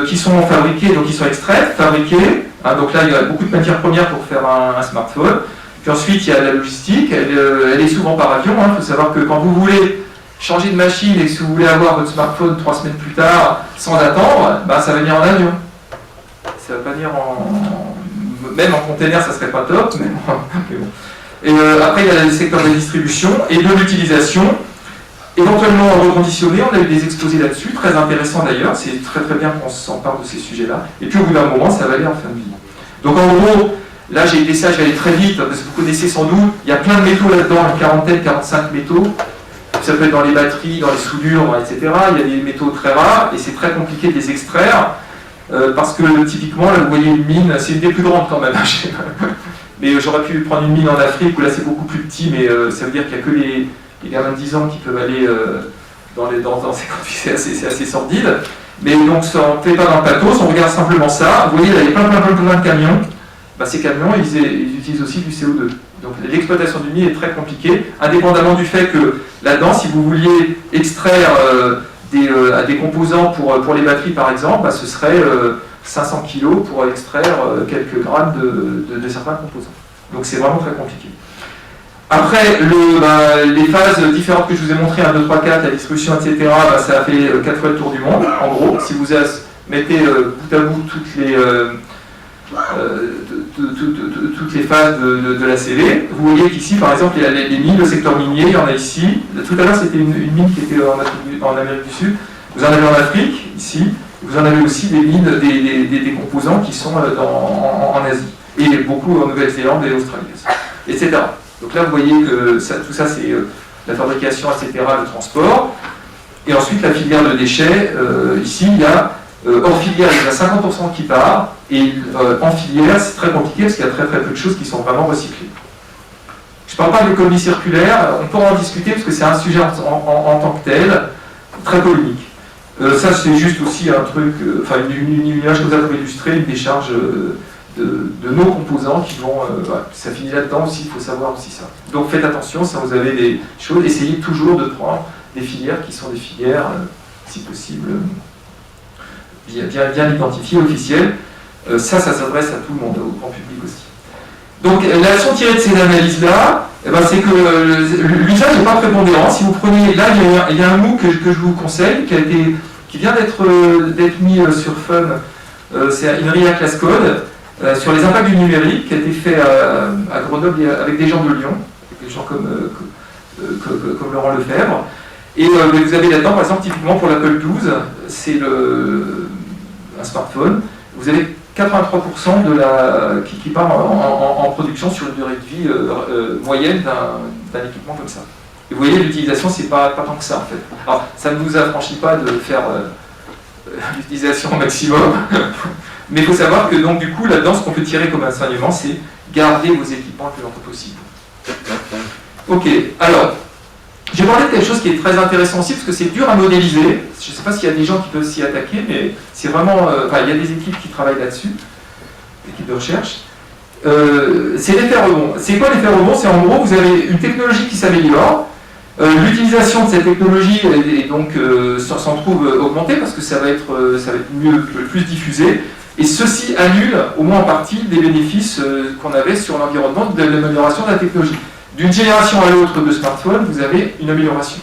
qui sont fabriquées, donc qui sont extraites, fabriquées. Hein, donc là, il y a beaucoup de matières premières pour faire un smartphone. Puis ensuite, il y a la logistique, elle est souvent par avion. Il faut savoir que quand vous voulez changer de machine et que si vous voulez avoir votre smartphone 3 semaines plus tard, sans attendre, ça va venir en avion. Ça va pas venir même en container, ça serait pas top, mais bon. Et après, il y a le secteur de la distribution et de l'utilisation. Éventuellement reconditionné, on a eu des exposés là-dessus, très intéressant d'ailleurs, c'est très bien qu'on s'empare de ces sujets-là. Et puis au bout d'un moment, ça va aller en fin de vie. Donc en gros, là j'ai été ça, je vais aller très vite, parce que vous connaissez sans doute, il y a plein de métaux là-dedans, une quarantaine, 45 métaux. Ça peut être dans les batteries, dans les soudures, etc. Il y a des métaux très rares, et c'est très compliqué de les extraire, parce que typiquement, là vous voyez une mine, c'est une des plus grandes quand même. Mais j'aurais pu prendre une mine en Afrique, où là c'est beaucoup plus petit, mais ça veut dire qu'il n'y a que les gamins de 10 ans qui peuvent aller dans ces conditions, c'est assez sordide. Mais donc, on ne fait pas dans le pathos, on regarde simplement ça. Vous voyez, là, il y a plein de camions. Ces camions, ils utilisent aussi du CO2. Donc, l'exploitation du mine est très compliquée, indépendamment du fait que là-dedans, si vous vouliez extraire des composants pour les batteries, par exemple, ce serait 500 kg pour extraire quelques grammes de certains composants. Donc, c'est vraiment très compliqué. Après, les phases différentes que je vous ai montrées, 1, 2, 3, 4, la distribution, etc., ça a fait 4 fois le tour du monde, en gros. Si vous mettez bout à bout toutes les phases de la CV, vous voyez qu'ici, par exemple, il y a les mines, le secteur minier, il y en a ici. Tout à l'heure, c'était une mine qui était en Amérique du Sud. Vous en avez en Afrique, ici. Vous en avez aussi des mines, des composants qui sont en Asie. Et beaucoup en Nouvelle-Zélande et Australie, etc. Donc là, vous voyez que tout ça, c'est la fabrication, etc., le transport. Et ensuite, la filière de déchets, ici, il y a, hors filière, il y a 50% qui part, et en filière, c'est très compliqué, parce qu'il y a très peu de choses qui sont vraiment recyclées. Je ne parle pas de l'économie circulaire, on pourra en discuter parce que c'est un sujet en tant que tel, très polémique. Ça, c'est juste aussi un truc, enfin une image que vous avez illustrée, une décharge de nos composants qui vont. Ça finit là-dedans aussi, il faut savoir aussi ça. Donc faites attention, si vous avez des choses, essayez toujours de prendre des filières qui sont des filières, si possible, bien identifiées, officielles. Ça s'adresse à tout le monde, au grand public aussi. Donc la leçon tirée de ces analyses-là, c'est que l'usage n'est pas prépondérant. Si vous prenez, là il y a un MOOC que je vous conseille, qui vient d'être mis sur Fun, c'est Inria Class Code, sur les impacts du numérique, qui a été fait à Grenoble avec des gens de Lyon, des gens comme Laurent Lefebvre. Et vous avez là-dedans, par exemple, typiquement pour l'Apple 12, c'est un smartphone, vous avez 83% qui part en production sur une durée de vie moyenne d'un équipement comme ça. Et vous voyez, l'utilisation, c'est pas tant que ça en fait. Alors, ça ne vous affranchit pas de faire l'utilisation au maximum, mais il faut savoir que donc du coup, là-dedans, ce qu'on peut tirer comme enseignement, c'est garder vos équipements le plus longtemps possible. Ok, alors, j'ai parlé de quelque chose qui est très intéressant aussi, parce que c'est dur à modéliser. Je ne sais pas s'il y a des gens qui peuvent s'y attaquer, mais c'est vraiment... il y a des équipes qui travaillent là-dessus, équipes de recherche. C'est l'effet rebond. C'est quoi l'effet rebond? C'est en gros, vous avez une technologie qui s'améliore, l'utilisation de cette technologie s'en trouve augmentée, parce que ça va être mieux, plus diffusé, et ceci annule, au moins en partie, des bénéfices qu'on avait sur l'environnement de l'amélioration de la technologie. D'une génération à l'autre de smartphone, vous avez une amélioration.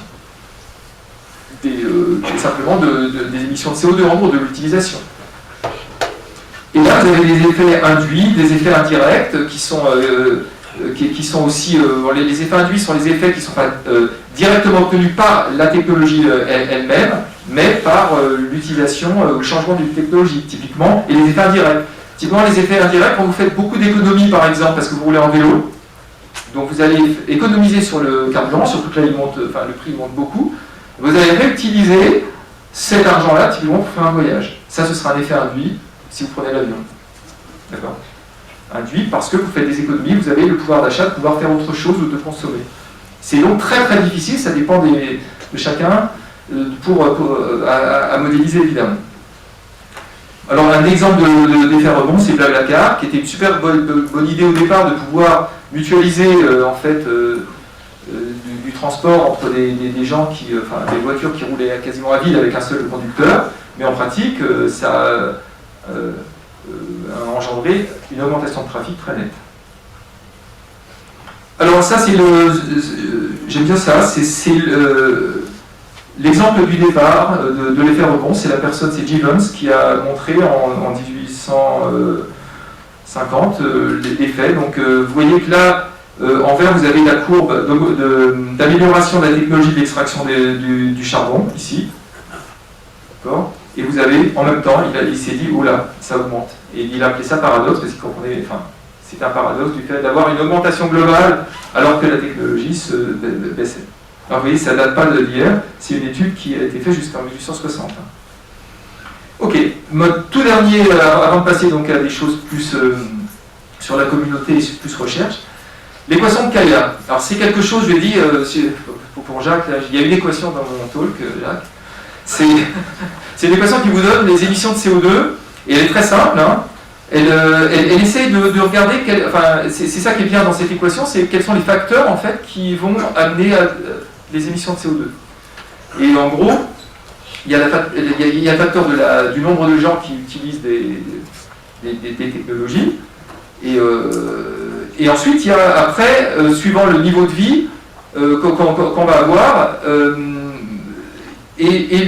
Simplement des émissions de CO2, en gros, de l'utilisation. Et là, vous avez des effets induits, des effets indirects, qui sont aussi... les effets induits sont les effets qui ne sont pas directement obtenus par la technologie elle-même, mais par l'utilisation, le changement d'une technologie, typiquement, et les effets indirects. Typiquement, les effets indirects, quand vous faites beaucoup d'économies, par exemple, parce que vous roulez en vélo, donc vous allez économiser sur le carburant, surtout que là le prix monte beaucoup. Vous allez réutiliser cet argent-là typiquement pour faire un voyage. Ça, ce sera un effet induit si vous prenez l'avion. D'accord? Induit parce que vous faites des économies, vous avez le pouvoir d'achat de pouvoir faire autre chose ou de consommer. C'est donc très très difficile, ça dépend de chacun à modéliser évidemment. Alors un exemple d'effet rebond, c'est Blablacar, qui était une super bonne idée au départ de pouvoir mutualiser du transport entre des gens des voitures qui roulaient quasiment à vide avec un seul conducteur, mais en pratique ça a engendré une augmentation de trafic très nette. Alors ça j'aime bien ça, c'est l'exemple du départ de l'effet rebond, c'est Givens qui a montré en 1850 l'effet. Donc vous voyez que là, en vert, vous avez la courbe d'amélioration de la technologie d'extraction du charbon, ici. D'accord? Et vous avez, en même temps, il s'est dit, oh là, ça augmente. Et il a appelé ça paradoxe, parce qu'il comprenait, c'était un paradoxe du fait d'avoir une augmentation globale alors que la technologie se baissait. Alors vous voyez, ça ne date pas d'hier, c'est une étude qui a été faite jusqu'en 1860. Ok, tout dernier, avant de passer donc à des choses plus sur la communauté et plus recherche, l'équation de Kaya. Alors c'est quelque chose, je l'ai dit, pour Jacques, là, il y a une équation dans mon talk, Jacques. C'est une équation qui vous donne les émissions de CO2, et elle est très simple, hein. Elle essaye de regarder, c'est ça qui est bien dans cette équation, c'est quels sont les facteurs en fait qui vont amener les émissions de CO2. Et en gros, il y a le facteur du nombre de gens qui utilisent des technologies, et ensuite il y a après, suivant le niveau de vie qu'on va avoir, et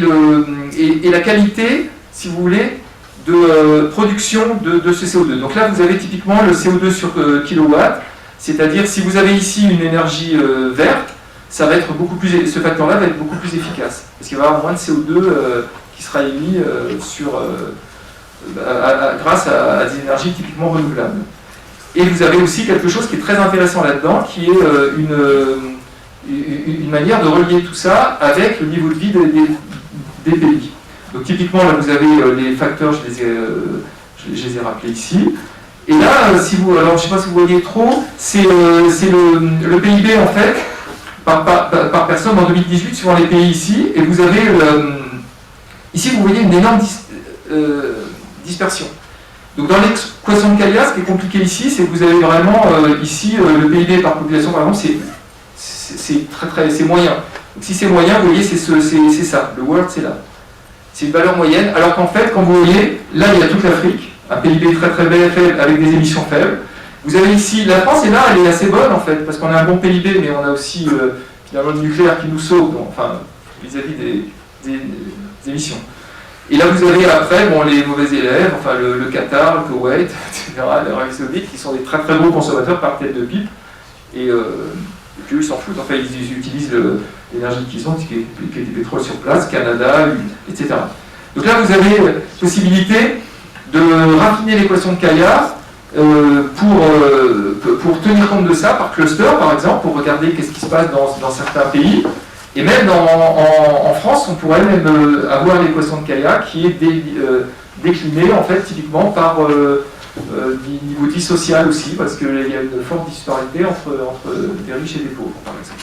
la qualité, si vous voulez, de production de ce CO2. Donc là, vous avez typiquement le CO2 sur kilowatt, c'est-à-dire si vous avez ici une énergie verte, ça va être ce facteur-là va être beaucoup plus efficace, parce qu'il va y avoir moins de CO2 qui sera émis grâce à des énergies typiquement renouvelables. Et vous avez aussi quelque chose qui est très intéressant là-dedans, qui est une manière de relier tout ça avec le niveau de vie des pays. Donc typiquement, là, vous avez les facteurs, je les ai rappelés ici. Et là, alors je ne sais pas si vous voyez trop, c'est le PIB en fait, par personne en 2018, suivant les pays ici, et vous avez, ici vous voyez une énorme dispersion. Donc dans l'équation de Cagliari, ce qui est compliqué ici, c'est que vous avez vraiment, ici, le PIB par population, par exemple, c'est moyen. Donc si c'est moyen, vous voyez, c'est ça, le world c'est là. C'est une valeur moyenne, alors qu'en fait, quand vous voyez, là il y a toute l'Afrique, un PIB très faible avec des émissions faibles. Vous avez ici, la France est là, elle est assez bonne en fait, parce qu'on a un bon PIB, mais on a aussi finalement le nucléaire qui nous sauve, donc, enfin, vis-à-vis des émissions. Et là vous avez après, bon, les mauvais élèves, enfin le Qatar, le Koweït, etc., l'Arabie Saoudite, qui sont des très très gros consommateurs par tête de pipe, et puis eux ils s'en foutent, enfin ils utilisent l'énergie qu'ils ont, qui est du pétrole sur place, Canada, etc. Donc là vous avez possibilité de raffiner l'équation de Cagliari pour tenir compte de ça par cluster, par exemple, pour regarder qu'est-ce qui se passe dans certains pays. Et même en France, on pourrait même avoir l'équation de Cagliari qui est déclinée, en fait, typiquement par niveau de vie social aussi, parce qu'il y a une forte disparité entre des riches et des pauvres, par exemple.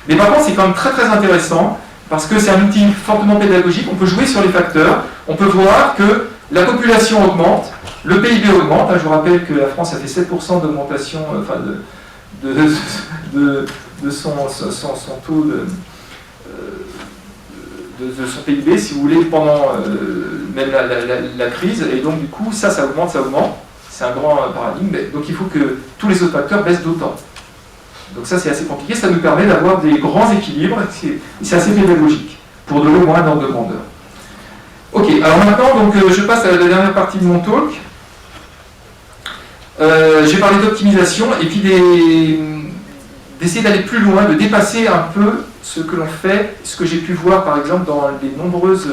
Mais par contre, c'est quand même très très intéressant, parce que c'est un outil fortement pédagogique, on peut jouer sur les facteurs, on peut voir que la population augmente, le PIB augmente. Je vous rappelle que la France a fait 7% d'augmentation de son taux de son PIB, si vous voulez, pendant même la crise. Et donc, du coup, ça augmente. C'est un grand paradigme. Donc, il faut que tous les autres facteurs baissent d'autant. Donc, ça, c'est assez compliqué. Ça nous permet d'avoir des grands équilibres. C'est assez pédagogique pour de l'eau moins d'ordre de grandeur. Ok, alors maintenant, donc, je passe à la dernière partie de mon talk. J'ai parlé d'optimisation et puis d'essayer d'aller plus loin, de dépasser un peu ce que l'on fait, ce que j'ai pu voir par exemple dans les nombreuses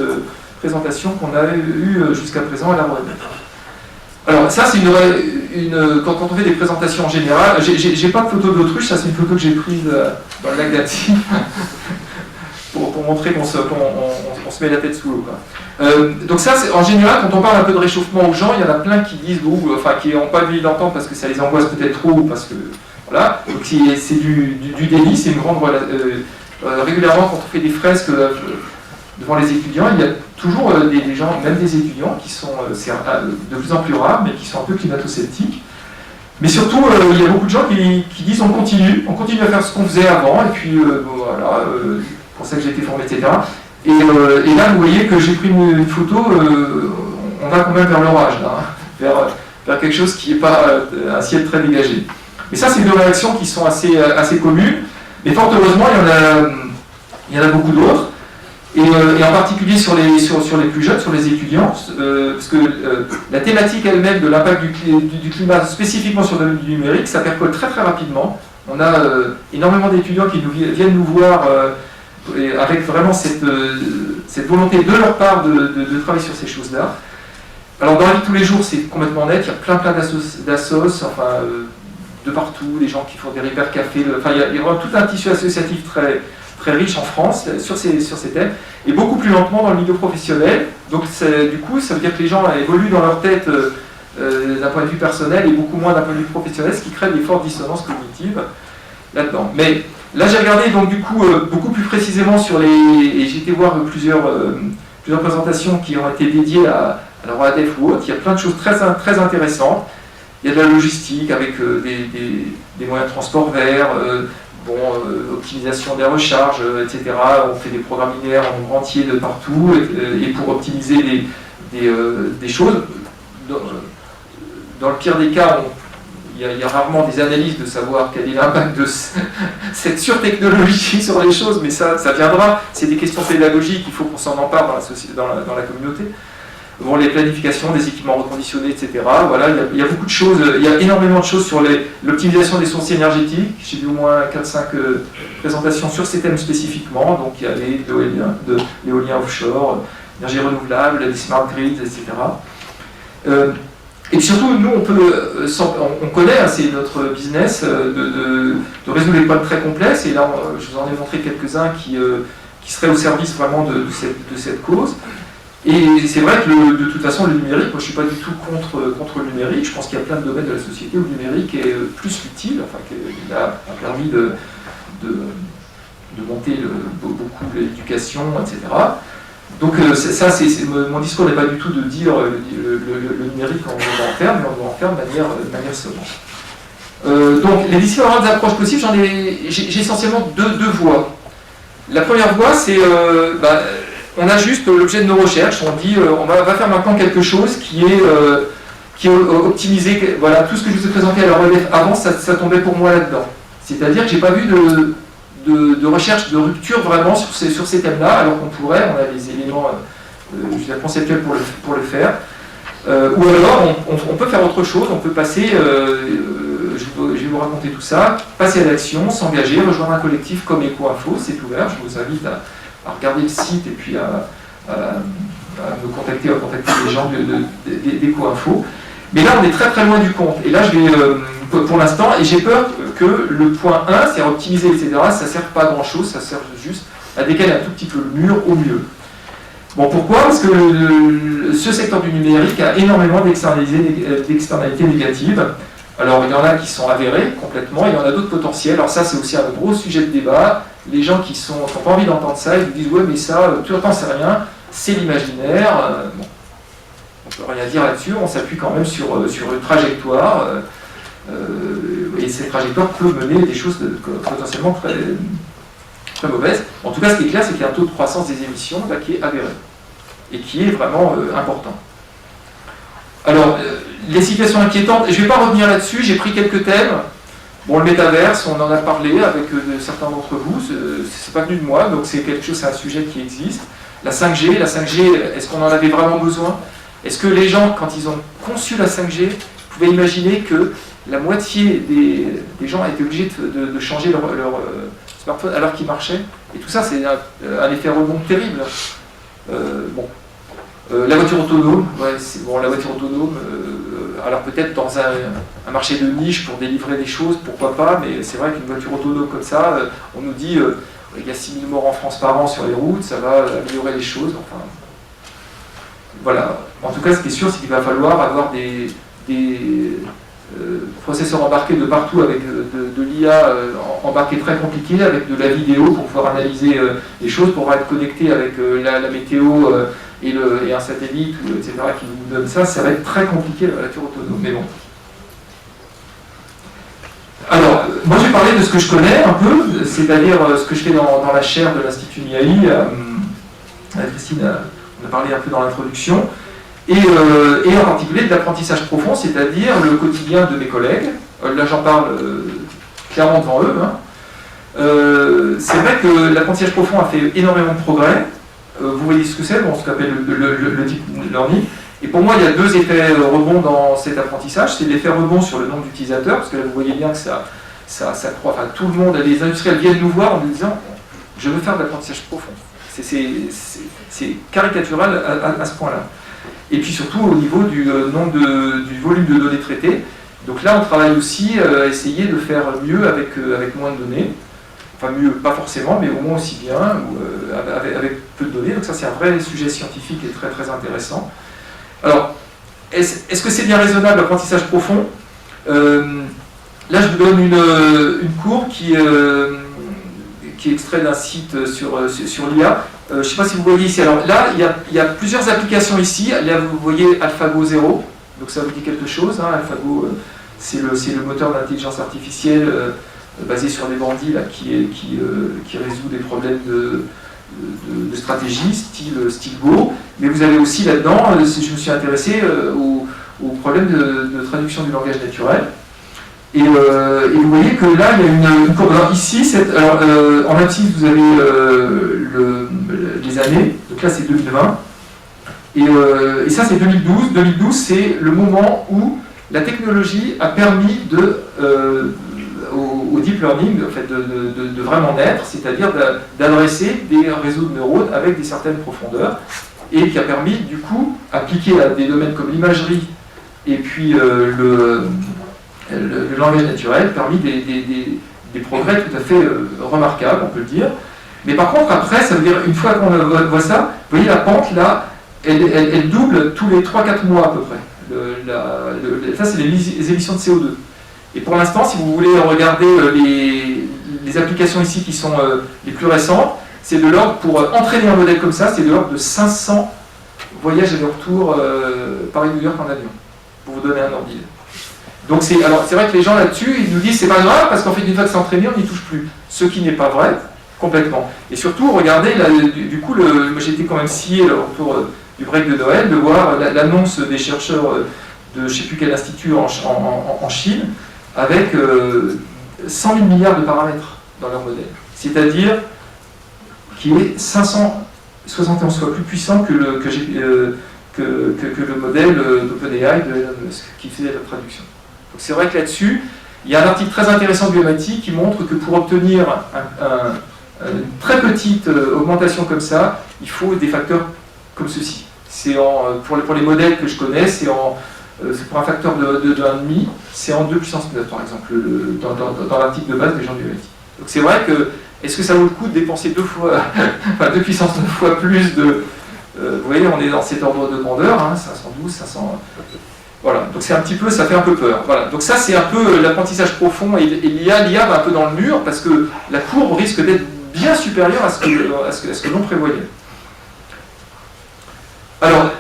présentations qu'on a eues jusqu'à présent à la Rouen. Alors ça c'est quand on fait des présentations en général, j'ai pas de photo d'autruche, ça c'est une photo que j'ai prise dans le lac d'Annecy. Pour montrer qu'on se met la tête sous l'eau. Donc ça, en général, quand on parle un peu de réchauffement aux gens, il y en a plein qui disent, qui n'ont pas envie d'entendre parce que ça les angoisse peut-être trop, parce que, voilà, donc c'est du déni, c'est une grande... régulièrement, quand on fait des fresques devant les étudiants, il y a toujours des gens, même des étudiants, qui sont de plus en plus rares, mais qui sont un peu climato-sceptiques. Mais surtout, il y a beaucoup de gens qui disent, on continue à faire ce qu'on faisait avant, et puis, voilà... pour ça que j'ai été formé, etc. Et là, vous voyez que j'ai pris une photo, on va quand même vers l'orage, vers quelque chose qui n'est pas un ciel très dégagé. Mais ça, c'est deux réactions qui sont assez communes, mais fort heureusement, il y en a beaucoup d'autres, et en particulier sur les plus jeunes, sur les étudiants, parce que la thématique elle-même de l'impact du climat, spécifiquement sur le numérique, ça percole très très rapidement. On a énormément d'étudiants qui viennent nous voir avec vraiment cette volonté de leur part de travailler sur ces choses-là. Alors dans la vie de tous les jours, c'est complètement net, il y a plein d'assos, enfin, de partout, des gens qui font des repères cafés, enfin, il y a vraiment tout un tissu associatif très, très riche en France sur ces thèmes, et beaucoup plus lentement dans le milieu professionnel. Donc du coup, ça veut dire que les gens évoluent dans leur tête d'un point de vue personnel et beaucoup moins d'un point de vue professionnel, ce qui crée des fortes dissonances cognitives là-dedans. Mais là, j'ai regardé donc du coup beaucoup plus précisément sur et j'ai été voir plusieurs présentations qui ont été dédiées à la ROADEF ou autre. Il y a plein de choses très, très intéressantes. Il y a de la logistique avec des moyens de transport verts, optimisation des recharges, etc. On fait des programmes linéaires en nombre entier de partout et pour optimiser des choses. Dans le pire des cas, il y a rarement des analyses de savoir quel est l'impact de cette surtechnologie sur les choses, mais ça viendra. C'est des questions pédagogiques, il faut qu'on s'en empare dans la communauté. Bon, les planifications des équipements reconditionnés, etc. Voilà, il y a beaucoup de choses, il y a énormément de choses sur l'optimisation des sources énergétiques. J'ai vu au moins 4-5 présentations sur ces thèmes spécifiquement. Donc il y a de l'éolien offshore, énergie renouvelable, les smart grids, etc. Et puis surtout, nous, on connaît, c'est notre business, de résoudre des problèmes très complexes. Et là, je vous en ai montré quelques-uns qui seraient au service vraiment de cette cause. Et c'est vrai que de toute façon, le numérique, moi je ne suis pas du tout contre le numérique. Je pense qu'il y a plein de domaines de la société où le numérique est plus utile, enfin qu'il a permis de monter beaucoup l'éducation, etc. Donc ça, mon discours n'est pas du tout de dire le numérique on doit en faire, mais on doit en faire de manière sobre. Donc les différentes approches possibles, j'ai essentiellement deux voies. La première voie, c'est on ajuste l'objet de nos recherches, on dit on va faire maintenant quelque chose qui est optimisé. Voilà, tout ce que je vous ai présenté à la relève avant, ça tombait pour moi là-dedans. C'est-à-dire que j'ai pas vu de recherche de rupture vraiment sur ces thèmes-là, alors qu'on pourrait, on a les éléments conceptuels pour le faire. Ou alors on peut faire autre chose, on peut passer, je vais vous raconter tout ça, passer à l'action, s'engager, rejoindre un collectif comme EcoInfo, c'est ouvert, je vous invite à regarder le site et puis à me contacter, les gens d'EcoInfo. Mais là on est très très loin du compte, et là je vais, pour l'instant, et j'ai peur que le point 1, c'est optimiser, etc., ça ne sert pas à grand chose, ça sert juste à décaler un tout petit peu le mur au mieux. Bon, pourquoi? Parce que ce secteur du numérique a énormément d'externalités négatives. Alors, il y en a qui sont avérées complètement, il y en a d'autres potentiels. Alors ça, c'est aussi un gros sujet de débat. Les gens qui n'ont pas envie d'entendre ça, ils vous disent « Ouais, mais ça, tu n'entends, c'est rien, c'est l'imaginaire. » Bon, on ne peut rien dire là-dessus, on s'appuie quand même sur une trajectoire. Et cette trajectoire peut mener des choses potentiellement très, très mauvaises. En tout cas, ce qui est clair, c'est qu'il y a un taux de croissance des émissions là, qui est avéré et qui est vraiment important. Alors, les situations inquiétantes, je ne vais pas revenir là-dessus, j'ai pris quelques thèmes. Bon, le métaverse, on en a parlé avec certains d'entre vous, c'est pas venu de moi, donc c'est un sujet qui existe. La 5G, est-ce qu'on en avait vraiment besoin? Est-ce que les gens, quand ils ont conçu la 5G, pouvaient imaginer que la moitié des gens étaient obligés de changer leur smartphone alors qu'il marchait? Et tout ça, c'est un effet rebond terrible. La voiture autonome, la voiture autonome, alors peut-être dans un marché de niche pour délivrer des choses, pourquoi pas, mais c'est vrai qu'une voiture autonome comme ça, on nous dit il y a 6 000 morts en France par an sur les routes, ça va améliorer les choses, enfin... Voilà. En tout cas, ce qui est sûr, c'est qu'il va falloir avoir des processeurs embarqués de partout avec de l'IA embarquée très compliquée, avec de la vidéo pour pouvoir analyser les choses, pour être connecté avec la météo et un satellite, etc., qui nous donne ça. Ça va être très compliqué la voiture autonome, mais bon. Alors, moi je vais parler de ce que je connais un peu, c'est-à-dire ce que je fais dans la chaire de l'Institut MIAI. Christine on a parlé un peu dans l'introduction, et en particulier de l'apprentissage profond, c'est-à-dire le quotidien de mes collègues. Là j'en parle clairement devant eux. C'est vrai que l'apprentissage profond a fait énormément de progrès. Vous voyez ce que c'est, ce qu'on appelle le deep learning. Et pour moi, il y a deux effets rebonds dans cet apprentissage. C'est l'effet rebond sur le nombre d'utilisateurs, parce que là vous voyez bien que ça croît. Enfin, tout le monde, les industriels viennent nous voir en nous disant « Je veux faire de l'apprentissage profond ». C'est caricatural à ce point-là. Et puis surtout au niveau du volume de données traitées. Donc là, on travaille aussi à essayer de faire mieux avec moins de données. Enfin mieux, pas forcément, mais au moins aussi bien, avec peu de données. Donc ça, c'est un vrai sujet scientifique et très très intéressant. Alors, est-ce que c'est bien raisonnable l'apprentissage profond? Là, je vous donne une courbe qui est extrait d'un site sur l'IA. Je ne sais pas si vous voyez ici. Alors là, il y a plusieurs applications ici. Là, vous voyez AlphaGo 0. Donc ça vous dit quelque chose. AlphaGo, c'est le moteur d'intelligence artificielle basé sur des bandits là, qui résout des problèmes de stratégie, style Go. Mais vous avez aussi là-dedans, je me suis intéressé au problème de traduction du langage naturel. Et vous voyez que là, il y a une courbe. Alors ici, en abscisse, vous avez les années. Donc là, c'est 2020. Et ça, c'est 2012. 2012, c'est le moment où la technologie a permis au deep learning en fait, de vraiment naître, c'est-à-dire d'adresser des réseaux de neurones avec des certaines profondeurs, et qui a permis, du coup, appliqué à des domaines comme l'imagerie et puis le langage naturel, permis des progrès tout à fait remarquables, on peut le dire. Mais par contre, après, ça veut dire, une fois qu'on voit ça, vous voyez la pente là, elle double tous les 3-4 mois à peu près. Ça, c'est les émissions de CO2. Et pour l'instant, si vous voulez regarder les applications ici qui sont les plus récentes, c'est de l'ordre, pour entraîner un modèle comme ça, c'est de l'ordre de 500 voyages aller-retour Paris-New York en avion, pour vous donner un ordre d'idée. Donc c'est vrai que les gens là-dessus, ils nous disent c'est pas grave, parce qu'en fait, une fois que c'est entraîné, on n'y touche plus. Ce qui n'est pas vrai, complètement. Et surtout, regardez, là, du coup, moi j'ai été quand même scié autour du break de Noël, de voir l'annonce des chercheurs de je ne sais plus quel institut en Chine, avec 100 000 milliards de paramètres dans leur modèle. C'est-à-dire qui est 571 fois plus puissant que le modèle d'OpenAI de Elon Musk, qui fait la traduction. Donc c'est vrai que là-dessus, il y a un article très intéressant de MIT qui montre que pour obtenir une très petite augmentation comme ça, il faut des facteurs comme ceci. Pour les modèles que je connais, c'est pour un facteur de 1,5, c'est en 2 puissance 9 par exemple, dans l'article de base des gens du MIT. Donc c'est vrai que, est-ce que ça vaut le coup de dépenser 2 puissance 9 fois plus de... vous voyez, on est dans cet ordre de grandeur, hein, 512, 500... Voilà, donc c'est un petit peu, ça fait un peu peur. Voilà, donc ça c'est un peu l'apprentissage profond, et l'IA va un peu dans le mur, parce que la courbe risque d'être bien supérieure à ce que l'on prévoyait. Alors,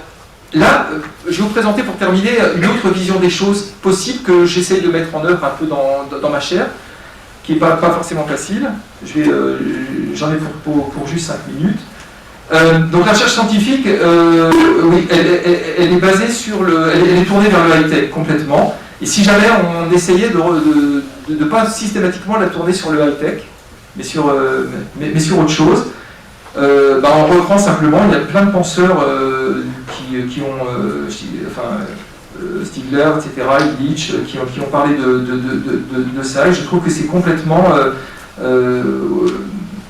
là, je vais vous présenter pour terminer une autre vision des choses possibles que j'essaye de mettre en œuvre un peu dans ma chaire, qui n'est pas forcément facile. J'en ai pour juste 5 minutes. Donc la recherche scientifique, oui, elle est basée sur elle est tournée vers le high-tech complètement. Et si jamais on essayait de ne pas systématiquement la tourner sur le high-tech, mais sur autre chose, on reprend simplement, il y a plein de penseurs qui ont, Stigler, etc., Illich, qui ont parlé de ça, et je trouve que c'est complètement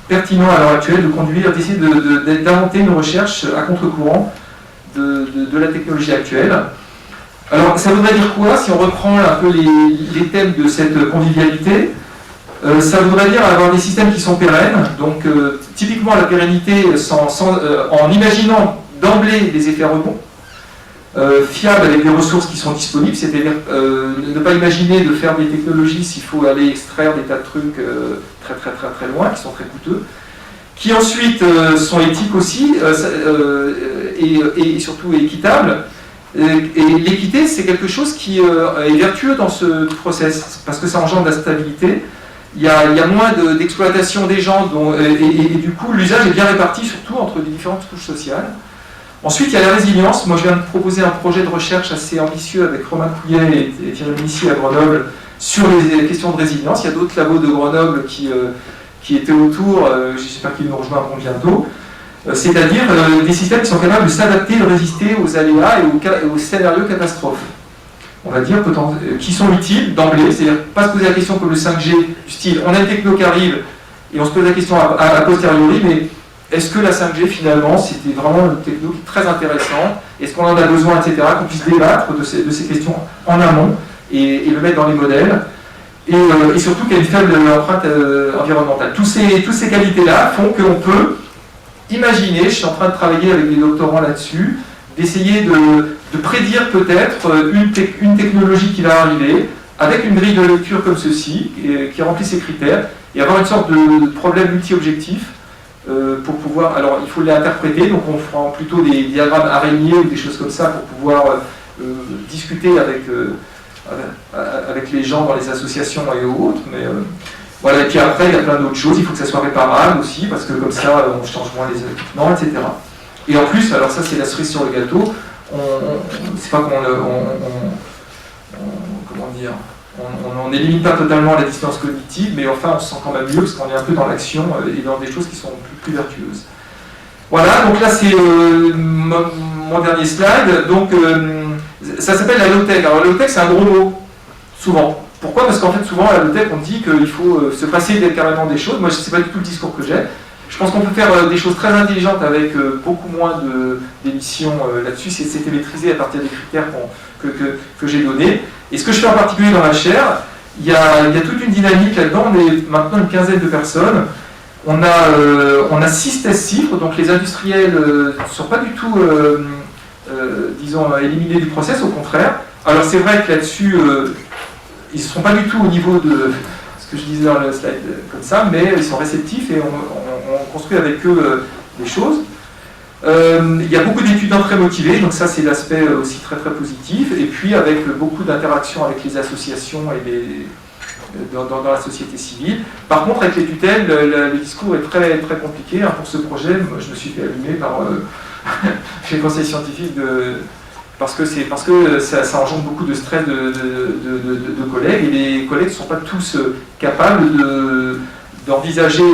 pertinent à l'heure actuelle d'essayer d'inventer une recherche à contre-courant de la technologie actuelle. Alors, ça voudrait dire quoi si on reprend un peu les thèmes de cette convivialité? Ça voudrait dire avoir des systèmes qui sont pérennes, donc typiquement la pérennité en imaginant d'emblée des effets rebonds, fiables avec des ressources qui sont disponibles, c'est-à-dire ne pas imaginer de faire des technologies s'il faut aller extraire des tas de trucs très loin, qui sont très coûteux, qui ensuite sont éthiques aussi, et surtout équitables. Et l'équité, c'est quelque chose qui est vertueux dans ce process, parce que ça engendre de la stabilité. Il y a moins d'exploitation des gens, et du coup l'usage est bien réparti, surtout entre les différentes couches sociales. Ensuite, il y a la résilience. Moi, je viens de proposer un projet de recherche assez ambitieux avec Romain Couillet et Thierry Missier à Grenoble sur les questions de résilience. Il y a d'autres labos de Grenoble qui étaient autour, j'espère qu'ils nous rejoindront bientôt. C'est-à-dire des systèmes qui sont capables de s'adapter, de résister aux aléas et aux scénarios catastrophes. On va dire, qui sont utiles d'emblée, c'est-à-dire pas se poser la question comme le 5G, du style on a une techno qui arrive et on se pose la question à posteriori, mais est-ce que la 5G finalement c'était vraiment une techno qui est très intéressante, est-ce qu'on en a besoin, etc., qu'on puisse débattre de ces questions en amont et le mettre dans les modèles, et surtout qu'il y a une faible empreinte environnementale. Toutes ces qualités-là font qu'on peut imaginer, je suis en train de travailler avec des doctorants là-dessus, d'essayer de prédire peut-être une technologie qui va arriver, avec une grille de lecture comme ceci, qui remplit ces critères, et avoir une sorte de problème multi-objectif pour pouvoir... Alors, il faut l'interpréter, donc on fera plutôt des diagrammes araignées ou des choses comme ça pour pouvoir discuter avec les gens dans les associations et autres, mais... voilà, et puis après, il y a plein d'autres choses, il faut que ça soit réparable aussi, parce que comme ça, on change moins les équipements, etc. Et en plus, alors ça c'est la cerise sur le gâteau, c'est pas on n'élimine pas totalement la distance cognitive, mais enfin on se sent quand même mieux, parce qu'on est un peu dans l'action et dans des choses qui sont plus vertueuses. Voilà, donc là c'est mon dernier slide, donc ça s'appelle la low-tech. Alors la low-tech c'est un gros mot, souvent. Pourquoi? Parce qu'en fait, souvent, à la low-tech, on dit qu'il faut se passer carrément des choses. Moi, ce n'est pas du tout le discours que j'ai. Je pense qu'on peut faire des choses très intelligentes avec beaucoup moins d'émissions là-dessus. C'était maîtrisé à partir des critères que j'ai donnés. Et ce que je fais en particulier dans ma chaire, il y a toute une dynamique là-dedans. On est maintenant une quinzaine de personnes. On a 6 tests chiffres, donc les industriels ne sont pas du tout disons, éliminés du process, au contraire. Alors c'est vrai que là-dessus, ils ne sont pas du tout au niveau de ce que je disais dans le slide comme ça, mais ils sont réceptifs et on construit avec eux des choses. Il y a beaucoup d'étudiants très motivés, donc ça c'est l'aspect aussi très très positif, et puis avec beaucoup d'interactions avec les associations et dans la société civile. Par contre, avec les tutelles, le discours est très très compliqué. Pour ce projet, moi, je me suis fait allumer par chez le conseil scientifique parce que ça engendre beaucoup de stress de collègues, et les collègues ne sont pas tous capables d'envisager,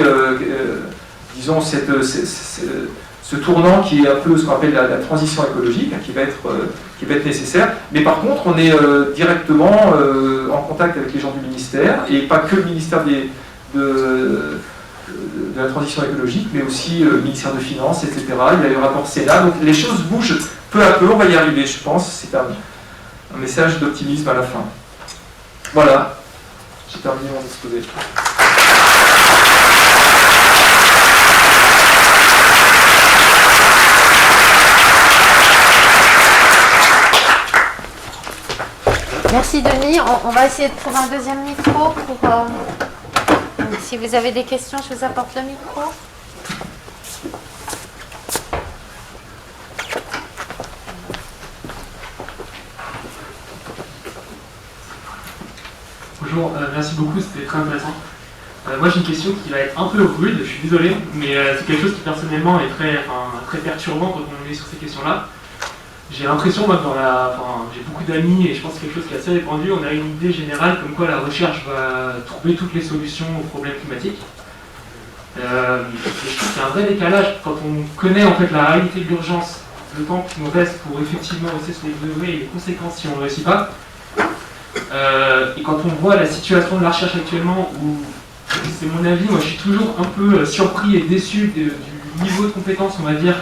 disons, ce tournant qui est un peu ce qu'on appelle la transition écologique, qui va être nécessaire. Mais par contre, on est directement en contact avec les gens du ministère, et pas que le ministère de la transition écologique, mais aussi le ministère de Finances, etc. Il y a eu le rapport Sénat, donc les choses bougent peu à peu, on va y arriver, je pense. C'est un message d'optimisme à la fin. Voilà, j'ai terminé mon exposé. Merci Denis. On va essayer de trouver un deuxième micro pour... si vous avez des questions, je vous apporte le micro. Bonjour, merci beaucoup, c'était très intéressant. Moi j'ai une question qui va être un peu rude, je suis désolé, mais c'est quelque chose qui personnellement est très perturbant quand on est sur ces questions-là. J'ai l'impression, moi, j'ai beaucoup d'amis et je pense que c'est quelque chose qui est assez répandu, on a une idée générale comme quoi la recherche va trouver toutes les solutions aux problèmes climatiques. Et je trouve qu'il y a un vrai décalage quand on connaît en fait la réalité de l'urgence, le temps qui nous reste pour effectivement hausser ce degré et les conséquences si on ne réussit pas. Et quand on voit la situation de la recherche actuellement, où c'est mon avis, moi je suis toujours un peu surpris et déçu du niveau de compétence, on va dire,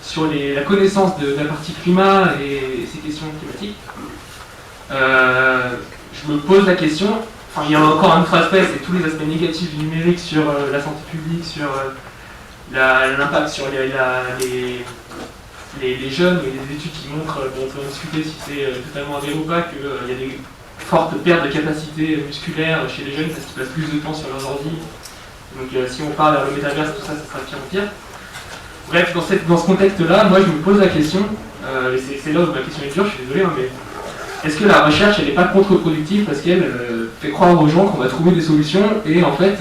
sur la connaissance de la partie climat et ces questions climatiques. Je me pose la question, il y a encore un autre aspect, c'est tous les aspects négatifs du numérique sur la santé publique, sur l'impact sur les jeunes, et des études qui montrent, on peut en discuter si c'est totalement avéré ou pas, qu'il y a des fortes pertes de capacité musculaire chez les jeunes parce qu'ils passent plus de temps sur leurs ordi. Donc si on part vers le métaverse, tout ça, ça sera de pire en pire. Bref, dans ce contexte-là, moi je me pose la question, c'est là où ma question est dure, je suis désolé, mais est-ce que la recherche elle n'est pas contre-productive parce qu'elle fait croire aux gens qu'on va trouver des solutions et en fait,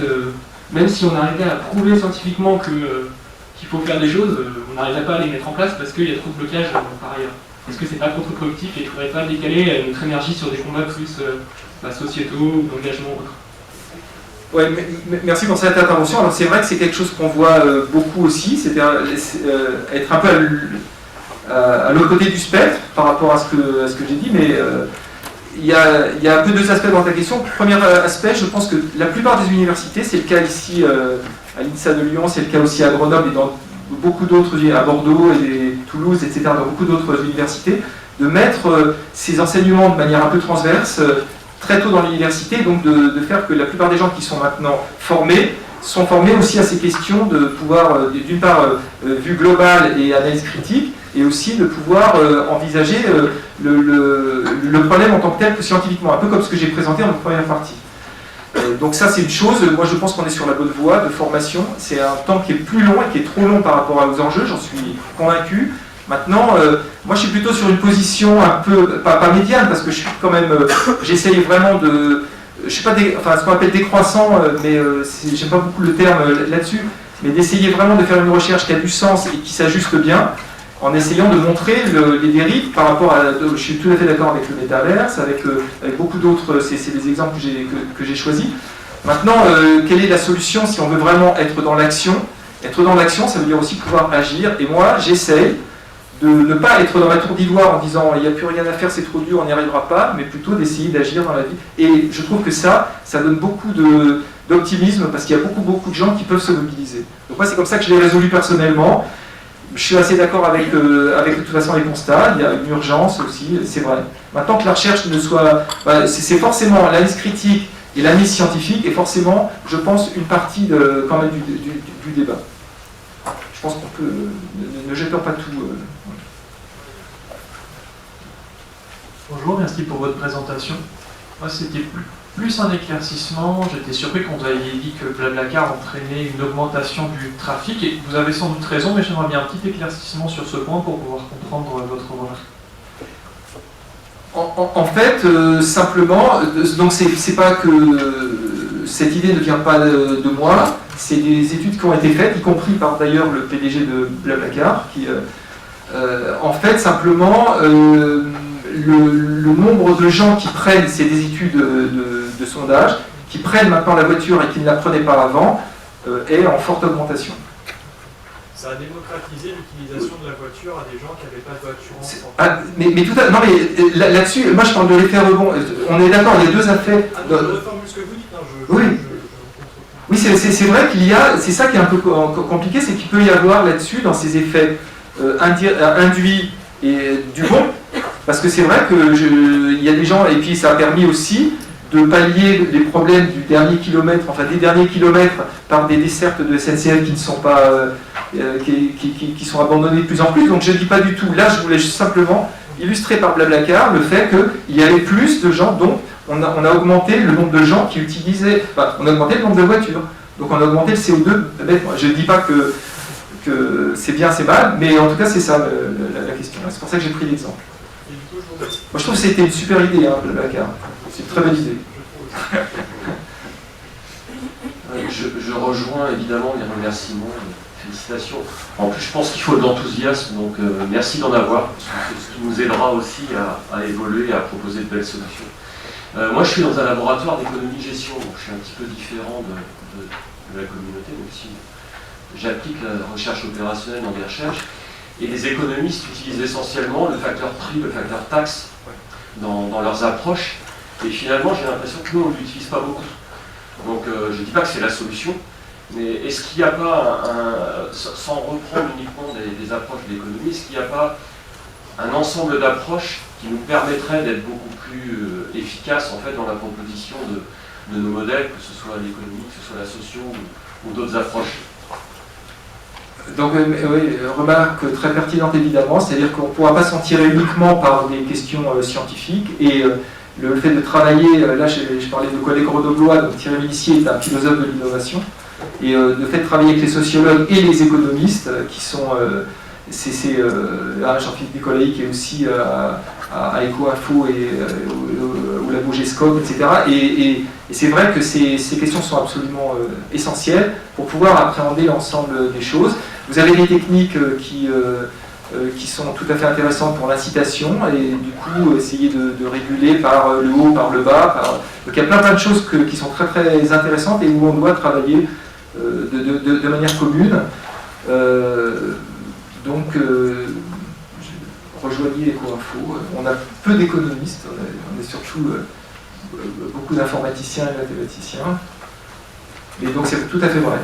même si on arrivait à prouver scientifiquement qu'il faut faire des choses, on n'arriverait pas à les mettre en place parce qu'il y a trop de blocages par ailleurs. Est-ce que c'est pas contre-productif et il ne faudrait pas décaler notre énergie sur des combats plus sociétaux ou d'engagement autres? Ouais, merci pour cette intervention. Alors c'est vrai que c'est quelque chose qu'on voit beaucoup aussi, c'est-à-dire être un peu à l'autre côté du spectre par rapport à ce que j'ai dit, mais il y a un peu deux aspects dans ta question. Premier aspect, je pense que la plupart des universités, c'est le cas ici à l'INSA de Lyon, c'est le cas aussi à Grenoble et dans beaucoup d'autres, à Bordeaux et Toulouse, etc., dans beaucoup d'autres universités, de mettre ces enseignements de manière un peu transverse très tôt dans l'université, donc de faire que la plupart des gens qui sont maintenant formés sont formés aussi à ces questions de pouvoir, d'une part, vue globale et analyse critique, et aussi de pouvoir envisager le problème en tant que tel que scientifiquement, un peu comme ce que j'ai présenté en première partie. Donc ça c'est une chose, moi je pense qu'on est sur la bonne voie de formation, c'est un temps qui est plus long et qui est trop long par rapport aux enjeux, j'en suis convaincu. Maintenant, moi je suis plutôt sur une position un peu, pas médiane, parce que je suis quand même, j'essaye vraiment de, je suis pas ce qu'on appelle décroissant, mais j'aime pas beaucoup le terme là-dessus, mais d'essayer vraiment de faire une recherche qui a du sens et qui s'ajuste bien, en essayant de montrer les dérives par rapport à, je suis tout à fait d'accord avec le métaverse, avec beaucoup d'autres, c'est des exemples que j'ai choisis. Maintenant, quelle est la solution si on veut vraiment être dans l'action? Être dans l'action, ça veut dire aussi pouvoir agir, et moi j'essaye de ne pas être dans la tour d'ivoire en disant il n'y a plus rien à faire, c'est trop dur, on n'y arrivera pas, mais plutôt d'essayer d'agir dans la vie. Et je trouve que ça donne beaucoup d'optimisme parce qu'il y a beaucoup de gens qui peuvent se mobiliser. Donc moi c'est comme ça que je l'ai résolu personnellement. Je suis assez d'accord avec de toute façon les constats, il y a une urgence aussi, c'est vrai. Maintenant que la recherche ne soit... c'est forcément l'analyse critique et l'analyse scientifique et forcément, je pense, une partie quand même du débat. Je pense qu'on peut... Ne jetons pas tout... Bonjour, merci pour votre présentation. Moi, c'était plus un éclaircissement. J'étais surpris quand vous aviez dit que Blablacar entraînait une augmentation du trafic. Et vous avez sans doute raison, mais j'aimerais bien un petit éclaircissement sur ce point pour pouvoir comprendre votre remarque. En fait, simplement, donc c'est pas que cette idée ne vient pas de moi, c'est des études qui ont été faites, y compris par d'ailleurs le PDG de Blablacar, qui, en fait, simplement, le nombre de gens qui prennent, c'est des études de sondage, qui prennent maintenant la voiture et qui ne la prenaient pas avant, est en forte augmentation. Ça a démocratisé l'utilisation de la voiture à des gens qui n'avaient pas de voiture en France. Mais tout à, non mais là-dessus, moi je parle de l'effet rebond. On est d'accord, il y a deux effets. Je reformule ce que vous dites. Oui. Oui, c'est vrai qu'il y a, c'est ça qui est un peu compliqué, c'est qu'il peut y avoir là-dessus, dans ces effets induits et du bon, parce que c'est vrai qu'il y a des gens, et puis ça a permis aussi de pallier les problèmes du dernier kilomètre, enfin des derniers kilomètres, par des dessertes de SNCF qui ne sont pas, qui sont abandonnées de plus en plus. Donc je ne dis pas du tout, là je voulais juste simplement illustrer par Blablacar le fait qu'il y avait plus de gens, donc on a augmenté le nombre de gens qui utilisaient, enfin, on a augmenté le nombre de voitures, donc on a augmenté le CO2. Je ne dis pas que c'est bien, c'est mal, mais en tout cas c'est ça la question. C'est pour ça que j'ai pris l'exemple. Moi je trouve que c'était une super idée, hein, Blablacar. C'est une très bonne idée. Je rejoins évidemment les remerciements, les félicitations. En plus, je pense qu'il faut de l'enthousiasme, donc merci d'en avoir, parce que c'est ce qui nous aidera aussi à évoluer et à proposer de belles solutions. Moi, je suis dans un laboratoire d'économie-gestion, donc je suis un petit peu différent de la communauté, donc si j'applique la recherche opérationnelle dans des recherches, et les économistes utilisent essentiellement le facteur prix, le facteur taxe dans leurs approches. Et finalement, j'ai l'impression que nous, on ne l'utilise pas beaucoup. Donc, je ne dis pas que c'est la solution, mais est-ce qu'il n'y a pas, sans reprendre uniquement des approches de l'économie, est-ce qu'il n'y a pas un ensemble d'approches qui nous permettrait d'être beaucoup plus efficaces en fait, dans la proposition de nos modèles, que ce soit l'économie, que ce soit la socio ou d'autres approches? Donc, oui, remarque très pertinente évidemment, c'est-à-dire qu'on ne pourra pas s'en tirer uniquement par des questions scientifiques, et le fait de travailler, là je parlais de collègue grenoblois, donc Thierry Millissier est un philosophe de l'innovation, et le fait de travailler avec les sociologues et les économistes, qui sont, Jean-Philippe Nicolaï qui est aussi à EcoInfo ou la Bougescope, etc. Et c'est vrai que ces questions sont absolument essentielles pour pouvoir appréhender l'ensemble des choses. Vous avez des techniques qui sont tout à fait intéressantes pour l'incitation et du coup essayer de réguler par le haut, par le bas. Donc il y a plein de choses qui sont très très intéressantes et où on doit travailler de manière commune. Donc rejoignez EcoInfo. On a peu d'économistes, on est surtout beaucoup d'informaticiens et mathématiciens. Et donc c'est tout à fait vrai.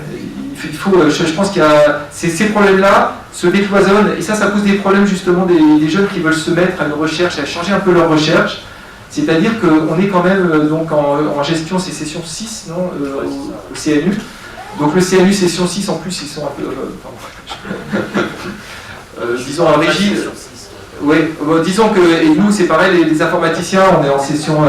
Il faut, je pense qu'il y a ces problèmes-là se décloisonnent, et ça pose des problèmes justement des jeunes qui veulent se mettre à une recherche, à changer un peu leur recherche. C'est-à-dire qu'on est quand même donc en gestion, c'est session 6 non, au CNU. Donc le CNU session 6 en plus ils sont un peu disons en régie. Oui, disons que et nous c'est pareil, les informaticiens, on est en session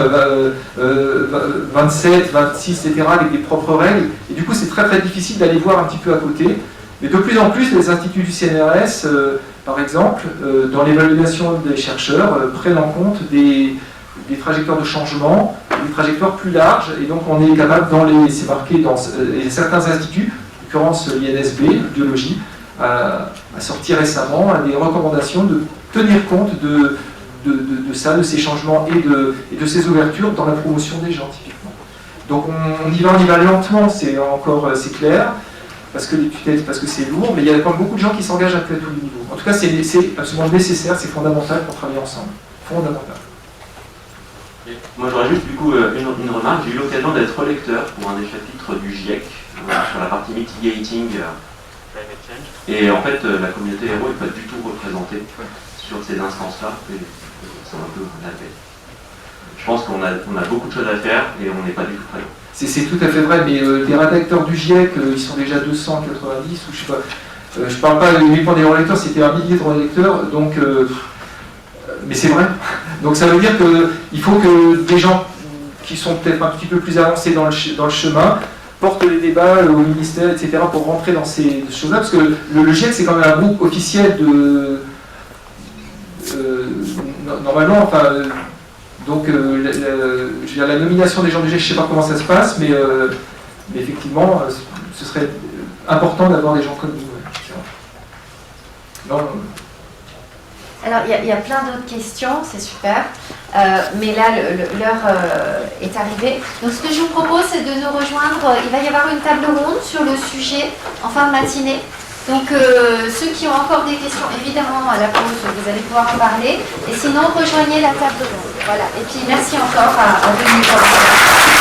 27, 26, etc. avec des propres règles, et du coup c'est très très difficile d'aller voir un petit peu à côté. Mais de plus en plus, les instituts du CNRS, par exemple, dans l'évaluation des chercheurs, prennent en compte des trajectoires de changement, des trajectoires plus larges, et donc on est capable, c'est marqué dans certains instituts, en l'occurrence l'INSB, biologie, a sorti récemment des recommandations de tenir compte de ça, de ces changements et de ces ouvertures dans la promotion des gens, typiquement. Donc on y va lentement, c'est clair, parce que les tutelles, parce que c'est lourd, mais il y a quand même beaucoup de gens qui s'engagent à tous les niveaux. En tout cas, c'est absolument nécessaire, c'est fondamental pour travailler ensemble. Fondamental. Moi j'aurais juste du coup une remarque. J'ai eu l'occasion d'être relecteur pour un des chapitres du GIEC sur la partie mitigating climate change. Et en fait la communauté héros n'est pas du tout représentée sur ces instances-là. C'est un peu la paix. Je pense qu'on a beaucoup de choses à faire et on n'est pas du tout prêt. C'est tout à fait vrai, mais les rédacteurs du GIEC, ils sont déjà 290, ou je sais pas. Je parle pas uniquement des relecteurs, c'était 1 millier de relecteurs, donc. Mais c'est vrai. Donc ça veut dire qu'il faut que des gens qui sont peut-être un petit peu plus avancés dans le chemin portent les débats au ministère, etc., pour rentrer dans ces choses-là, parce que le GIEC, c'est quand même un groupe officiel de... normalement, enfin... donc, je veux dire, la nomination des gens du GIEC, je ne sais pas comment ça se passe, mais effectivement, ce serait important d'avoir des gens comme nous. Non, Alors, il y a plein d'autres questions, c'est super. Mais là, l'heure est arrivée. Donc, ce que je vous propose, c'est de nous rejoindre. Il va y avoir une table ronde sur le sujet en fin de matinée. Donc, ceux qui ont encore des questions, évidemment, à la pause, vous allez pouvoir en parler. Et sinon, rejoignez la table ronde. Voilà. Et puis, merci encore à venir.